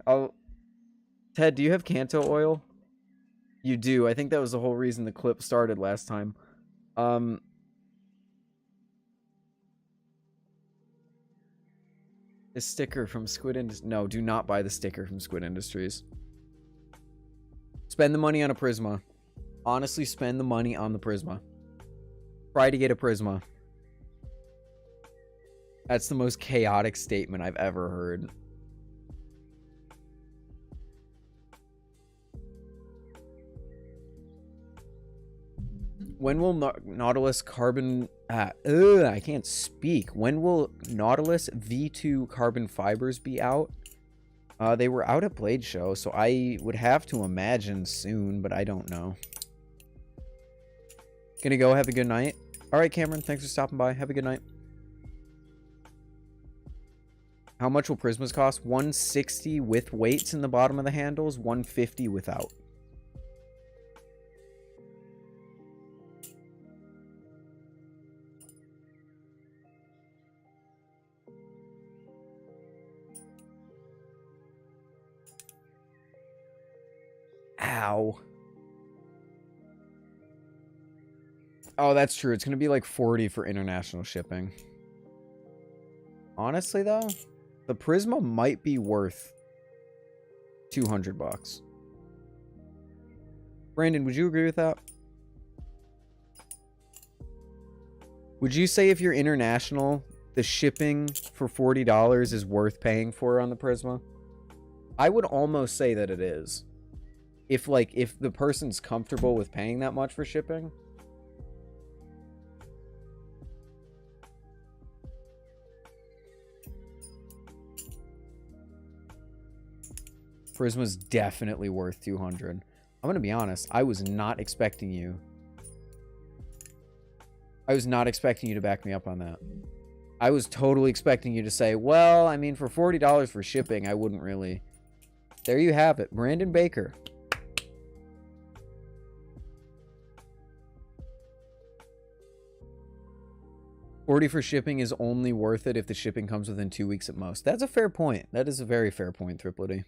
Ted, do you have Canto Oil? You do. I think that was the whole reason the clip started last time. The sticker from Squid Industries. No, do not buy the sticker from Squid Industries. Spend the money on a Prysma. Honestly, spend the money on the Prysma. Try to get a Prysma. That's the most chaotic statement I've ever heard. When will Nautilus carbon... I can't speak. When will Nautilus V2 carbon fibers be out? They were out at Blade Show, so I would have to imagine soon, but I don't know. Gonna go. Have a good night. All right, Cameron. Thanks for stopping by. Have a good night. How much will Prysmas cost? 160 with weights in the bottom of the handles, 150 without. Wow. Oh, that's true. It's going to be like 40 for international shipping. Honestly, though, the Prysma might be worth 200 bucks. Brandon, would you agree with that? Would you say if you're international, the shipping for $40 is worth paying for on the Prysma? I would almost say that it is. If the person's comfortable with paying that much for shipping. Prysma's definitely worth 200. I'm going to be honest. I was not expecting you. I was not expecting you to back me up on that. I was totally expecting you to say, well, I mean, for $40 for shipping, I wouldn't really. There you have it. Brandon Baker. $40 for shipping is only worth it if the shipping comes within 2 weeks at most. That's a fair point. That is a very fair point, Triplety.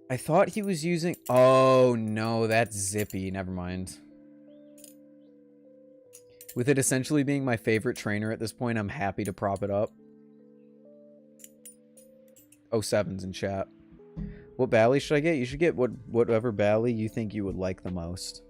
I thought he was using... Oh, no, that's Zippy. Never mind. With it essentially being my favorite trainer at this point, I'm happy to prop it up. 07's in chat. What Bally should I get? You should get whatever Bally you think you would like the most.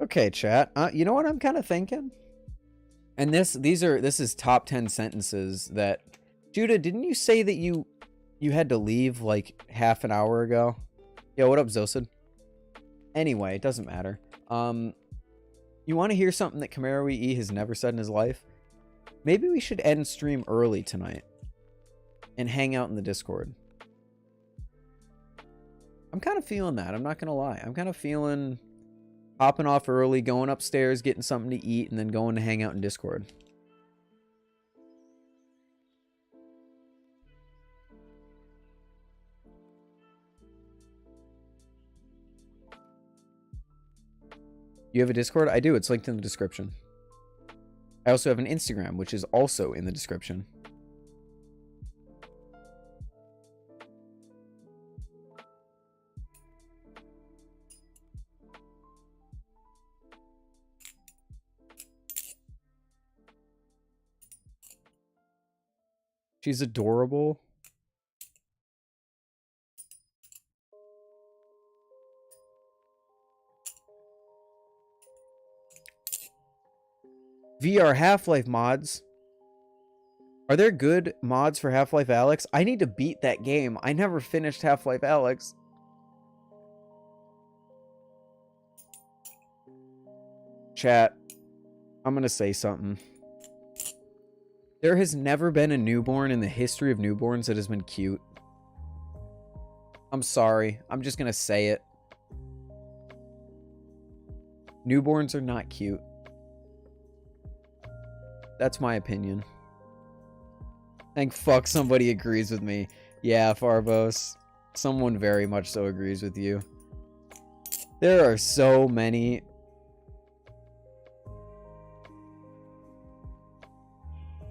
Okay, chat. You know what I'm kind of thinking? And this is top 10 sentences that... Judah, didn't you say that you had to leave like half an hour ago? Yo, what up, Zosid? Anyway, it doesn't matter. You want to hear something that Camaro E has never said in his life? Maybe we should end stream early tonight and hang out in the Discord. I'm kind of feeling that. I'm not going to lie. I'm kind of feeling hopping off early, going upstairs, getting something to eat, and then going to hang out in Discord. You have a Discord? I do. It's linked in the description. I also have an Instagram, which is also in the description. She's adorable. VR Half-Life mods. Are there good mods for Half-Life Alyx? I need to beat that game. I never finished Half-Life Alyx. Chat, I'm gonna say something. There has never been a newborn in the history of newborns that has been cute. I'm sorry. I'm just gonna say it. Newborns are not cute. That's my opinion. Thank fuck somebody agrees with me. Yeah, Farbos. Someone very much so agrees with you. There are so many...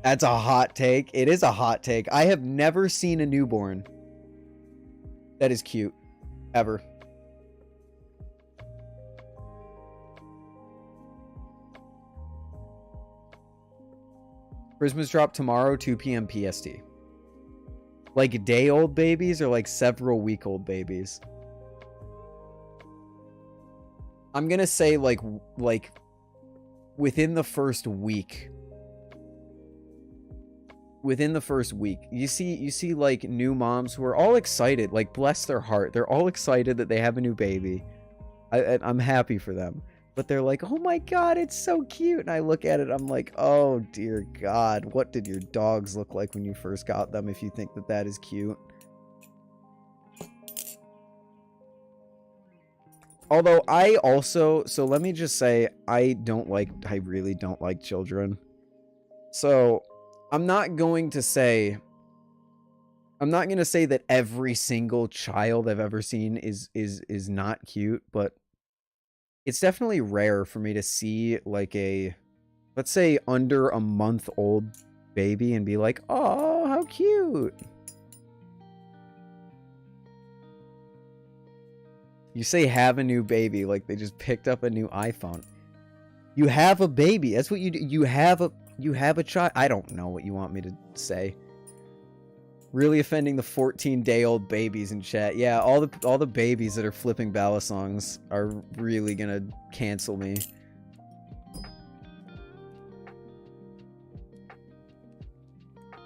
That's a hot take. It is a hot take. I have never seen a newborn that is cute. Ever. Prysmas drop tomorrow, 2 p.m. PST. Like day-old babies or like several week-old babies? I'm gonna say like within the first week. Within the first week. You see like new moms who are all excited. Like, bless their heart. They're all excited that they have a new baby. I'm happy for them. But they're like, oh my god, it's so cute. And I look at it, I'm like, oh dear god, what did your dogs look like when you first got them if you think that that is cute? Although I also, so let me just say, I really don't like children. So I'm not going to say that every single child I've ever seen is not cute, but it's definitely rare for me to see like a, let's say, under a month old baby and be like, oh, how cute. You say have a new baby like they just picked up a new iPhone. You have a baby. That's what you do. You have a child. I don't know what you want me to say. Really offending the 14-day-old babies in chat. Yeah, all the babies that are flipping balisongs are really gonna cancel me.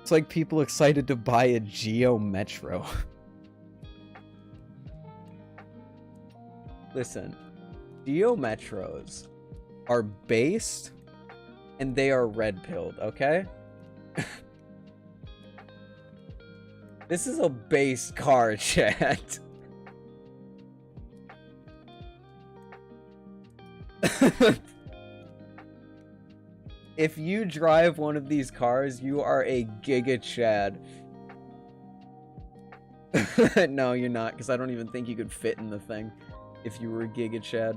It's like people excited to buy a Geo Metro. Listen, Geo Metros are based and they are red-pilled, okay? This is a base car, chat. If you drive one of these cars, you are a Giga Chad. No, you're not, because I don't even think you could fit in the thing if you were a Giga Chad.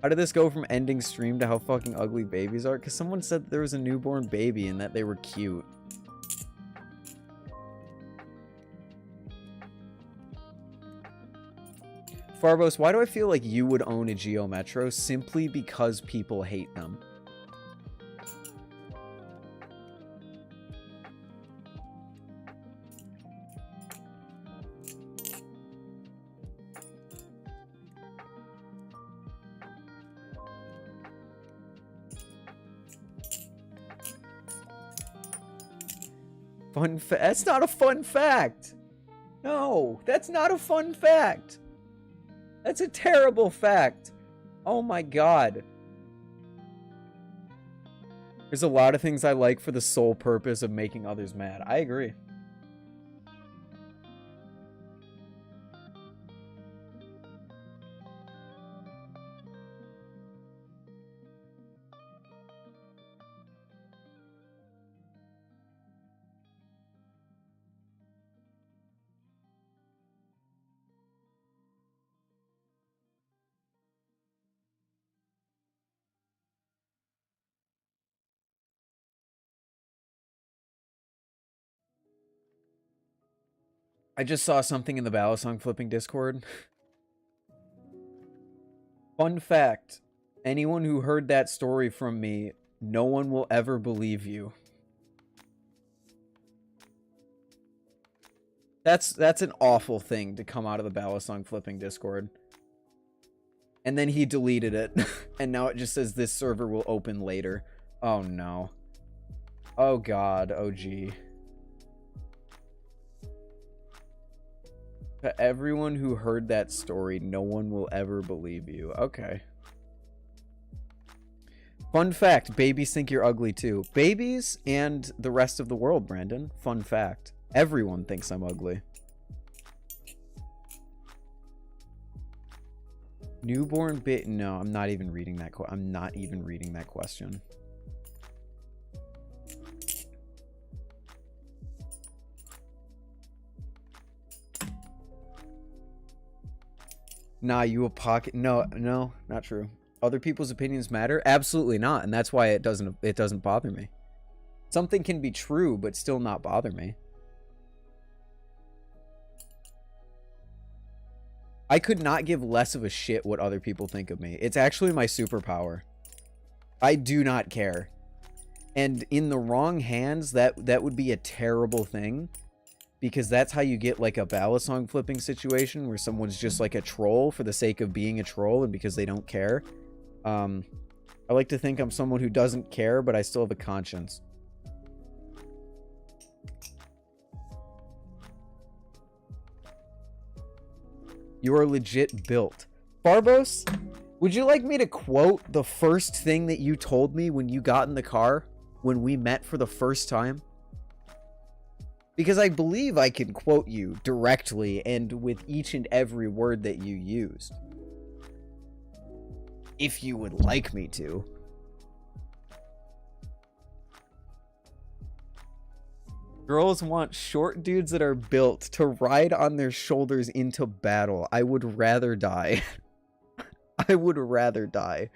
How did this go from ending stream to how fucking ugly babies are? Because someone said that there was a newborn baby and that they were cute. Farbos, why do I feel like you would own a Geo Metro? Simply because people hate them. That's not a fun fact. No, that's not a fun fact. That's a terrible fact. Oh my god. There's a lot of things I like for the sole purpose of making others mad. I agree. I just saw something in the balisong flipping Discord. Fun fact. Anyone who heard that story from me, no one will ever believe you. That's an awful thing to come out of the balisong flipping Discord. And then he deleted it. And now it just says this server will open later. Oh no. Oh god. Oh gee. To everyone who heard that story, no one will ever believe you. Okay. Fun fact, babies think you're ugly too. Babies and the rest of the world, Brandon. Fun fact. Everyone thinks I'm ugly. Newborn bit. No, I'm not even reading that. I'm not even reading that question. Nah, you a pocket? No, not true. Other people's opinions matter? Absolutely not, and that's why it doesn't bother me. Something can be true, but still not bother me. I could not give less of a shit what other people think of me. It's actually my superpower. I do not care. And in the wrong hands, that would be a terrible thing. Because that's how you get like a balisong flipping situation where someone's just like a troll for the sake of being a troll and because they don't care. I like to think I'm someone who doesn't care, but I still have a conscience. You are legit built. Barbos, would you like me to quote the first thing that you told me when you got in the car when we met for the first time? Because I believe I can quote you directly and with each and every word that you used. If you would like me to. Girls want short dudes that are built to ride on their shoulders into battle. I would rather die. I would rather die.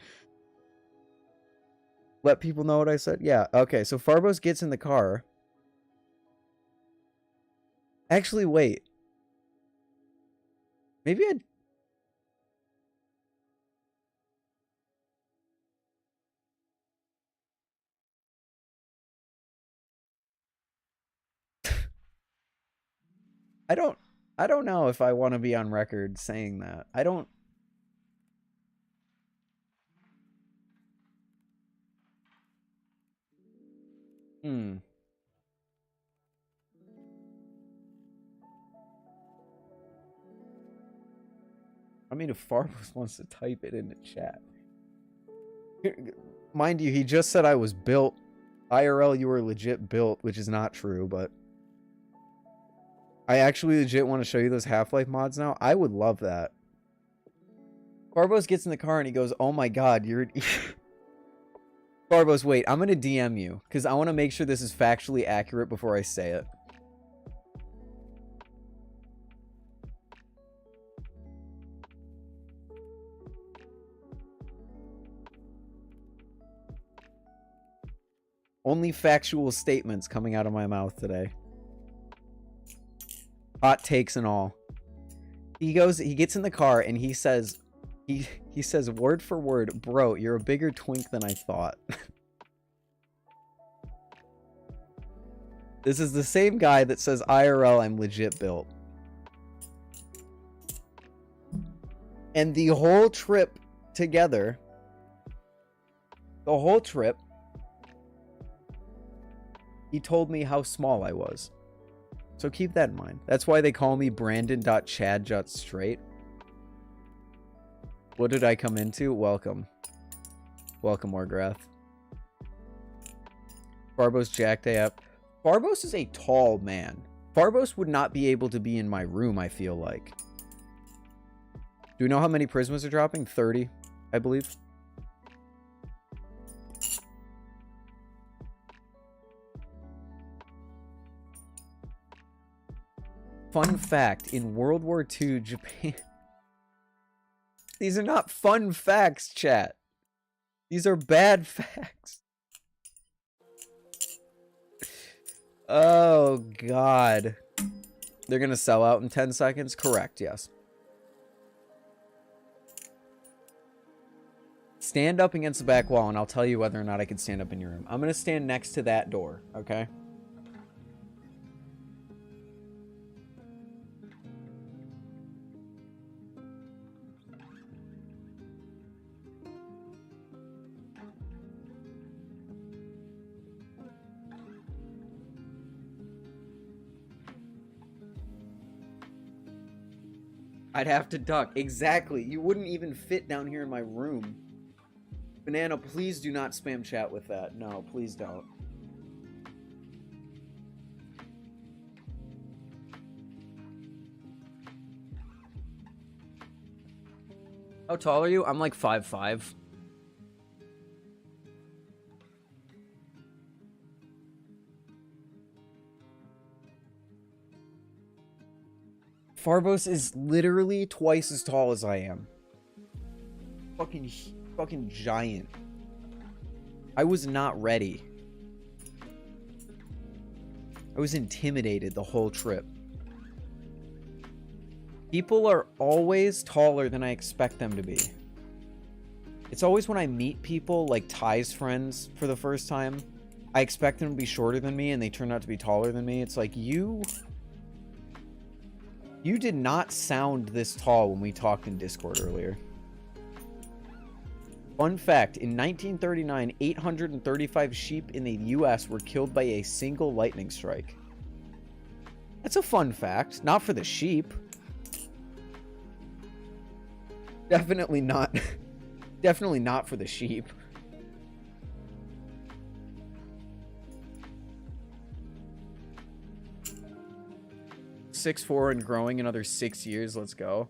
Let people know what I said? Yeah, okay, so Farbos gets in the car. Actually, wait. Maybe I'd... I don't know if I want to be on record saying that. I don't... I mean, if Farbos wants to type it in the chat. Mind you, he just said I was built. IRL, you were legit built, which is not true, but... I actually legit want to show you those Half-Life mods now. I would love that. Farbos gets in the car and he goes, oh my god, you're... Farbos, wait, I'm going to DM you, because I want to make sure this is factually accurate before I say it. Only factual statements coming out of my mouth today. Hot takes and all. He gets in the car and he says, he says word for word, bro, you're a bigger twink than I thought. This is the same guy that says IRL, I'm legit built. And the whole trip together, the whole trip, he told me how small I was. So keep that in mind. That's why they call me Brandon.Chad.Straight. What did I come into? Welcome. Welcome, Orgrath. Farbos jacked up. Farbos is a tall man. Farbos would not be able to be in my room, I feel like. Do we know how many Prysmas are dropping? 30, I believe. Fun fact, in World War II, Japan... These are not fun facts, chat. These are bad facts. Oh, God. They're going to sell out in 10 seconds? Correct, yes. Stand up against the back wall, and I'll tell you whether or not I can stand up in your room. I'm going to stand next to that door, okay? I'd have to duck. Exactly. You wouldn't even fit down here in my room. Banana, please do not spam chat with that. No, please don't. How tall are you? I'm like 5'5". Farbos is literally twice as tall as I am. Fucking giant. I was not ready. I was intimidated the whole trip. People are always taller than I expect them to be. It's always when I meet people, like Ty's friends, for the first time, I expect them to be shorter than me, and they turn out to be taller than me. It's like, you did not sound this tall when we talked in Discord earlier. Fun fact, in 1939, 835 sheep in the US were killed by a single lightning strike. That's a fun fact. Not for the sheep. Definitely not. Definitely not for the sheep. 6'4" and growing another 6 years. Let's go.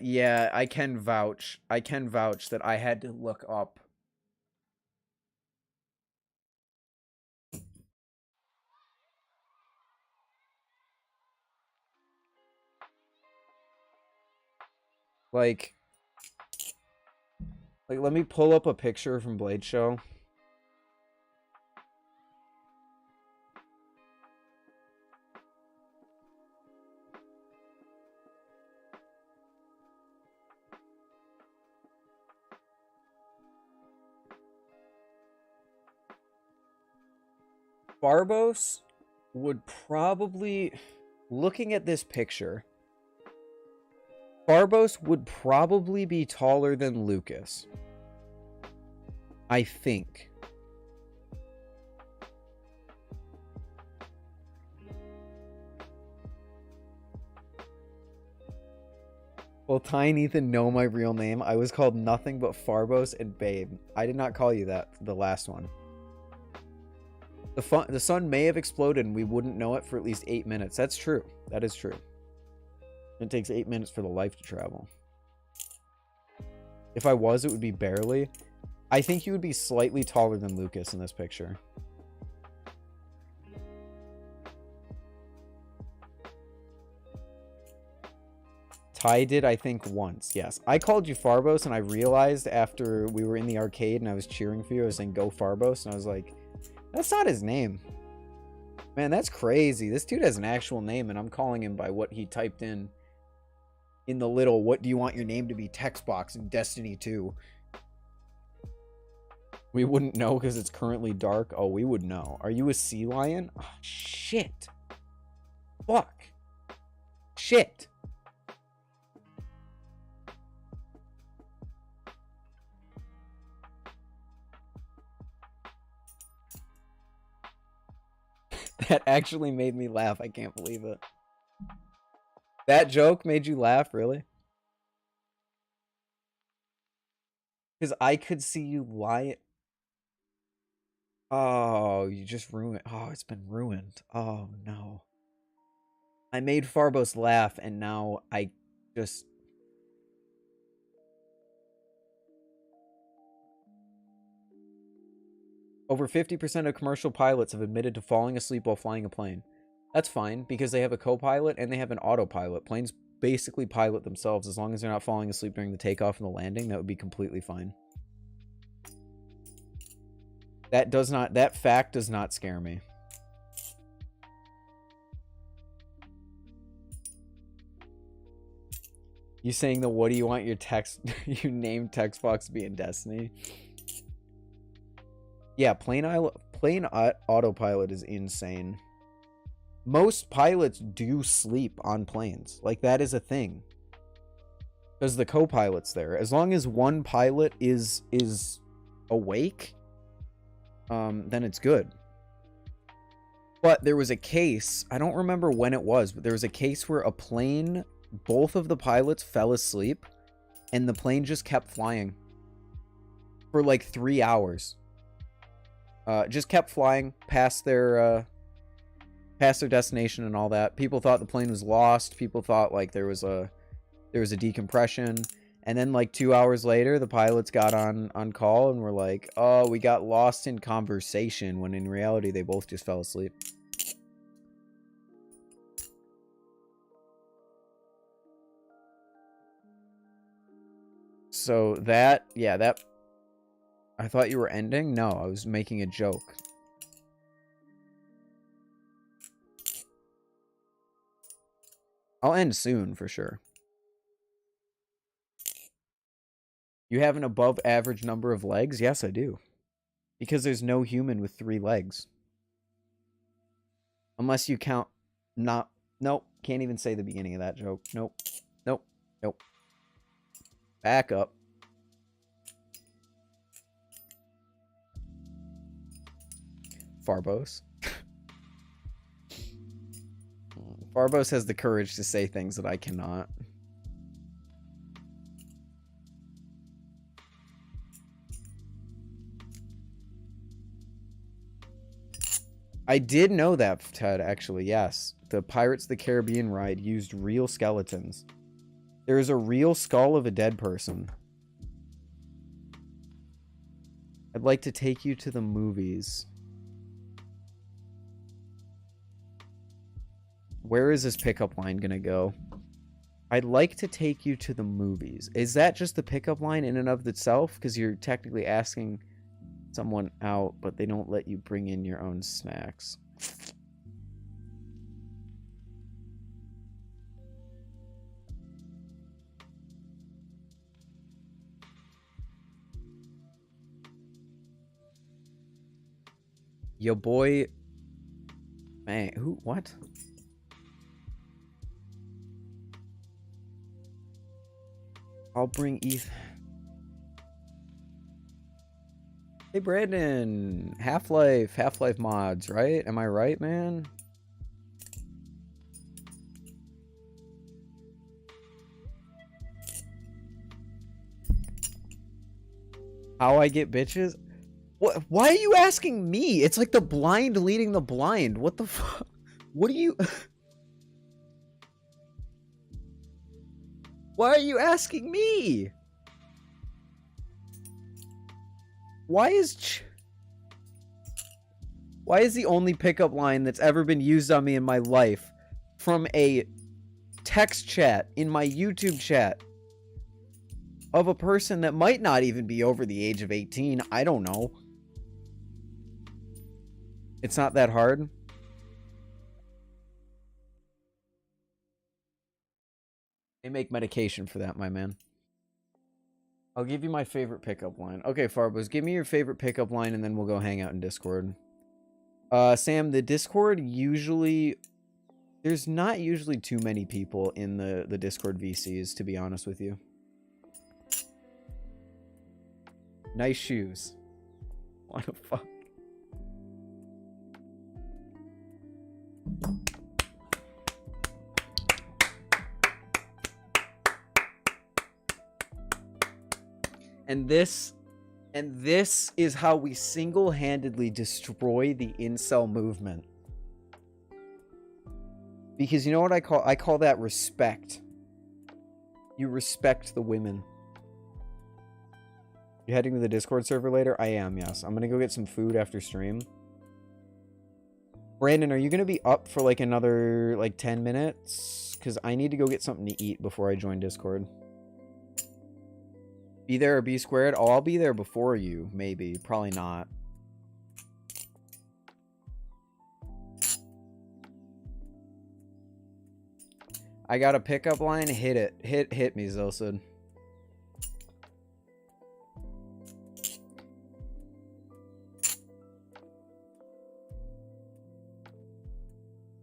Yeah, I can vouch. I can vouch that I had to look up. Like, let me pull up a picture from Blade Show. Barbos would probably, looking at this picture, Barbos would probably be taller than Lucas. I think. Well, Ty and Ethan know my real name. I was called nothing but Farbos and Babe. I did not call you that, the last one. The sun may have exploded and we wouldn't know it for at least 8 minutes. That's true. That is true. It takes 8 minutes for the life to travel. If I was, it would be barely. I think you would be slightly taller than Lucas in this picture. Ty did, I think, once. Yes. I called you Farbos, and I realized after we were in the arcade and I was cheering for you, I was saying, go Farbos, and I was like, that's not his name. Man, that's crazy. This dude has an actual name, and I'm calling him by what he typed in the little, what do you want your name to be, text box in Destiny 2. We wouldn't know because it's currently dark. Oh, we would know. Are you a sea lion? Oh, shit. Fuck. Shit. That actually made me laugh. I can't believe it. That joke made you laugh, really? Because I could see you lie. Oh, you just ruined. Oh, it's been ruined. Oh, no. I made Farbos laugh, and now I just... Over 50% of commercial pilots have admitted to falling asleep while flying a plane. That's fine, because they have a co-pilot and they have an autopilot. Planes basically pilot themselves. As long as they're not falling asleep during the takeoff and the landing, that would be completely fine. That fact does not scare me. You saying the what do you want your text you named text box to be in Destiny? Yeah, plane autopilot is insane. Most pilots do sleep on planes. Like, that is a thing. Because the co-pilot's there. As long as one pilot is awake, then it's good. But there was a case, I don't remember when it was, but there was a case where a plane, both of the pilots fell asleep, and the plane just kept flying for like 3 hours. Just kept flying past their destination and all that. People thought the plane was lost. People thought like there was a decompression. And then like 2 hours later, the pilots got on call and were like, oh, we got lost in conversation, when in reality they both just fell asleep. So that, yeah, that... I thought you were ending? No, I was making a joke. I'll end soon, for sure. You have an above average number of legs? Yes, I do. Because there's no human with 3 legs. Unless you count... Nope. Can't even say the beginning of that joke. Nope. Nope. Nope. Back up. Farbos. Farbos has the courage to say things that I cannot. I did know that, Ted, actually, yes. The Pirates of the Caribbean ride used real skeletons. There is a real skull of a dead person. I'd like to take you to the movies. Where is this pickup line gonna go? I'd like to take you to the movies. Is that just the pickup line in and of itself? Because you're technically asking someone out, but they don't let you bring in your own snacks. Yo boy. Man, who? What? I'll bring Ethan. Hey, Brandon. Half-Life mods, right? Am I right, man? How I get bitches? What? Why are you asking me? It's like the blind leading the blind. What the fuck? What are you... Why are you asking me? Why is the only pickup line that's ever been used on me in my life from a text chat in my YouTube chat of a person that might not even be over the age of 18? I don't know. It's not that hard. They make medication for that, my man. I'll give you my favorite pickup line. Okay, Farbos, give me your favorite pickup line and then we'll go hang out in Discord. Sam, the Discord usually... There's not usually too many people in the Discord VCs, to be honest with you. Nice shoes. What the fuck? And this is how we single-handedly destroy the incel movement. Because you know what I call that respect. You respect the women. You heading to the Discord server later? I am, yes. I'm gonna go get some food after stream. Brandon, are you gonna be up for like another like 10 minutes? Because I need to go get something to eat before I join Discord. Be there or be squared? Oh, I'll be there before you, maybe. Probably not. I got a pickup line. Hit it. Hit me, Zilsid.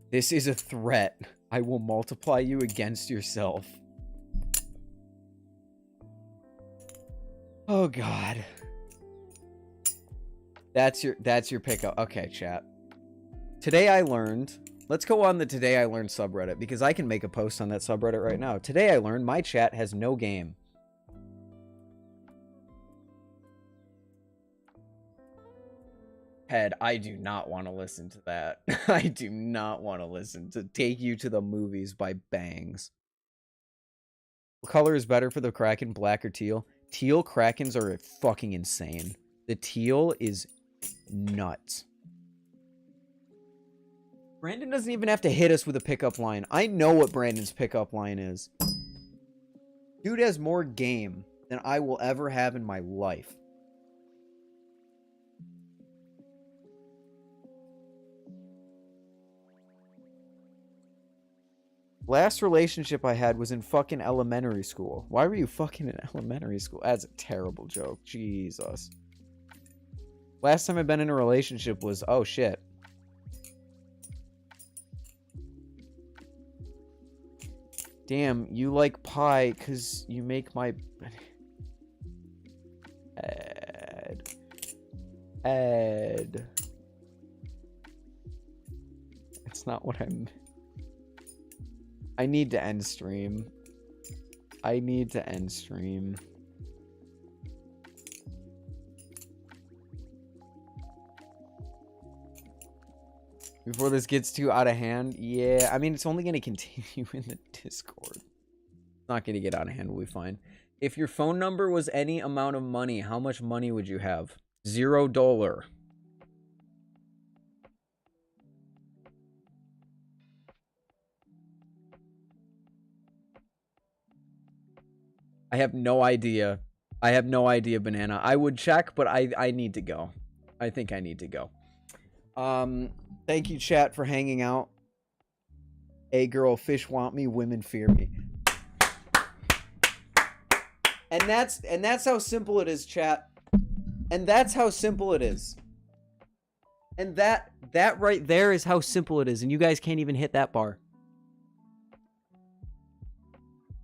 This is a threat. I will multiply you against yourself. Oh god. That's your pickup. Okay, chat. Today I learned, let's go on the Today I Learned subreddit because I can make a post on that subreddit right now. Today I learned my chat has no game. Head, I do not want to listen to that. I do not want to listen to Take You to the Movies by Bangs. What color is better for the Kraken, black or teal? Teal Krakens are fucking insane. The teal is nuts. Brandon doesn't even have to hit us with a pickup line. I know what Brandon's pickup line is. Dude has more game than I will ever have in my life. Last relationship I had was in fucking elementary school. Why were you fucking in elementary school? That's a terrible joke. Jesus. Last time I've been in a relationship was... Oh, shit. Damn, you like pie because you make my... Ed. It's not what I'm... I need to end stream. I need to end stream. Before this gets too out of hand. Yeah, I mean, it's only going to continue in the Discord. It's not going to get out of hand. We'll be fine. If your phone number was any amount of money, how much money would you have? $0. I have no idea. I have no idea, Banana. I would check, but I need to go. I think I need to go. Thank you, chat, for hanging out. A girl, fish want me, women fear me. And that's how simple it is, chat. And that's how simple it is. And that right there is how simple it is. And you guys can't even hit that bar.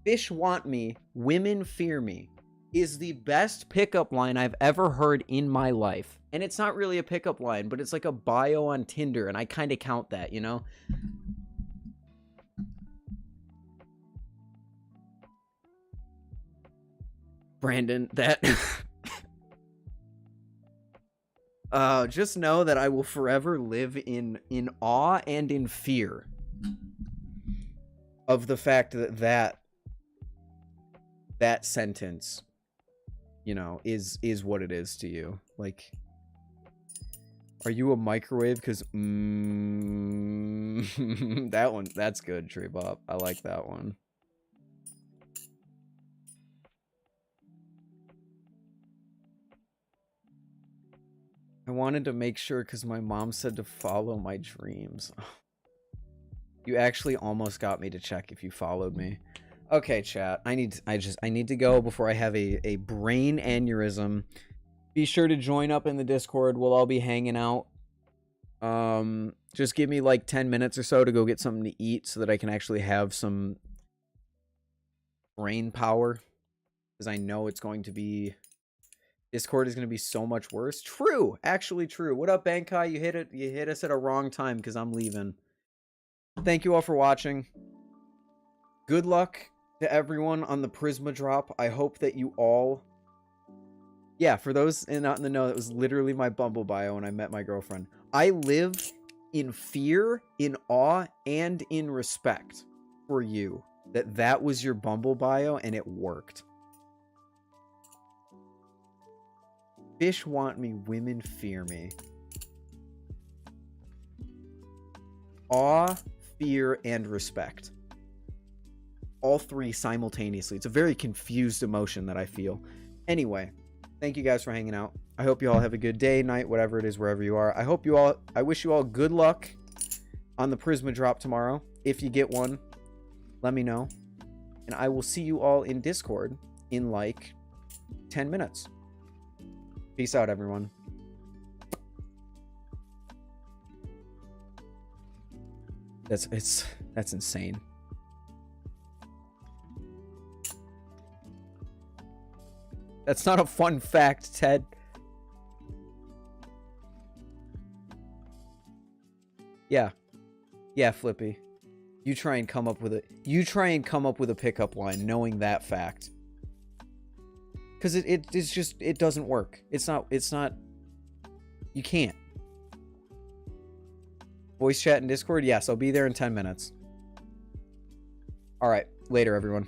Fish want me, women fear me is the best pickup line I've ever heard in my life. And it's not really a pickup line, but it's like a bio on Tinder, and I kind of count that, you know? Brandon, that... just know that I will forever live in awe and in fear of the fact that that sentence, you know, is what it is to you. Like, are you a microwave? Because that one, that's good, Tree Bob. I like that one. I wanted to make sure because my mom said to follow my dreams. You actually almost got me to check if you followed me. Okay, chat. I need to go before I have a brain aneurysm. Be sure to join up in the Discord. We'll all be hanging out. Just give me like 10 minutes or so to go get something to eat so that I can actually have some brain power. Because I know it's going to be... Discord is going to be so much worse. True. Actually true. What up, Bankai? You hit us at a wrong time because I'm leaving. Thank you all for watching. Good luck to everyone on the Prysma drop. I hope that you all... Yeah, for those not in the know, that was literally my Bumble bio when I met my girlfriend. I live in fear, in awe, and in respect for you. That was your Bumble bio, and it worked. Fish want me, women fear me. Awe, fear, and respect. All three simultaneously. It's a very confused emotion that I feel. Anyway, thank you guys for hanging out. I hope you all have a good day, night, whatever it is, wherever you are. I wish you all good luck on the Prysma drop tomorrow. If you get one, let me know. And I will see you all in Discord in like 10 minutes. Peace out, everyone. That's insane. That's not a fun fact, Ted. Yeah, Flippy. You try and come up with a pickup line knowing that fact. Because it's just, it doesn't work. It's not, you can't. Voice chat and Discord? Yes, I'll be there in 10 minutes. Alright, later everyone.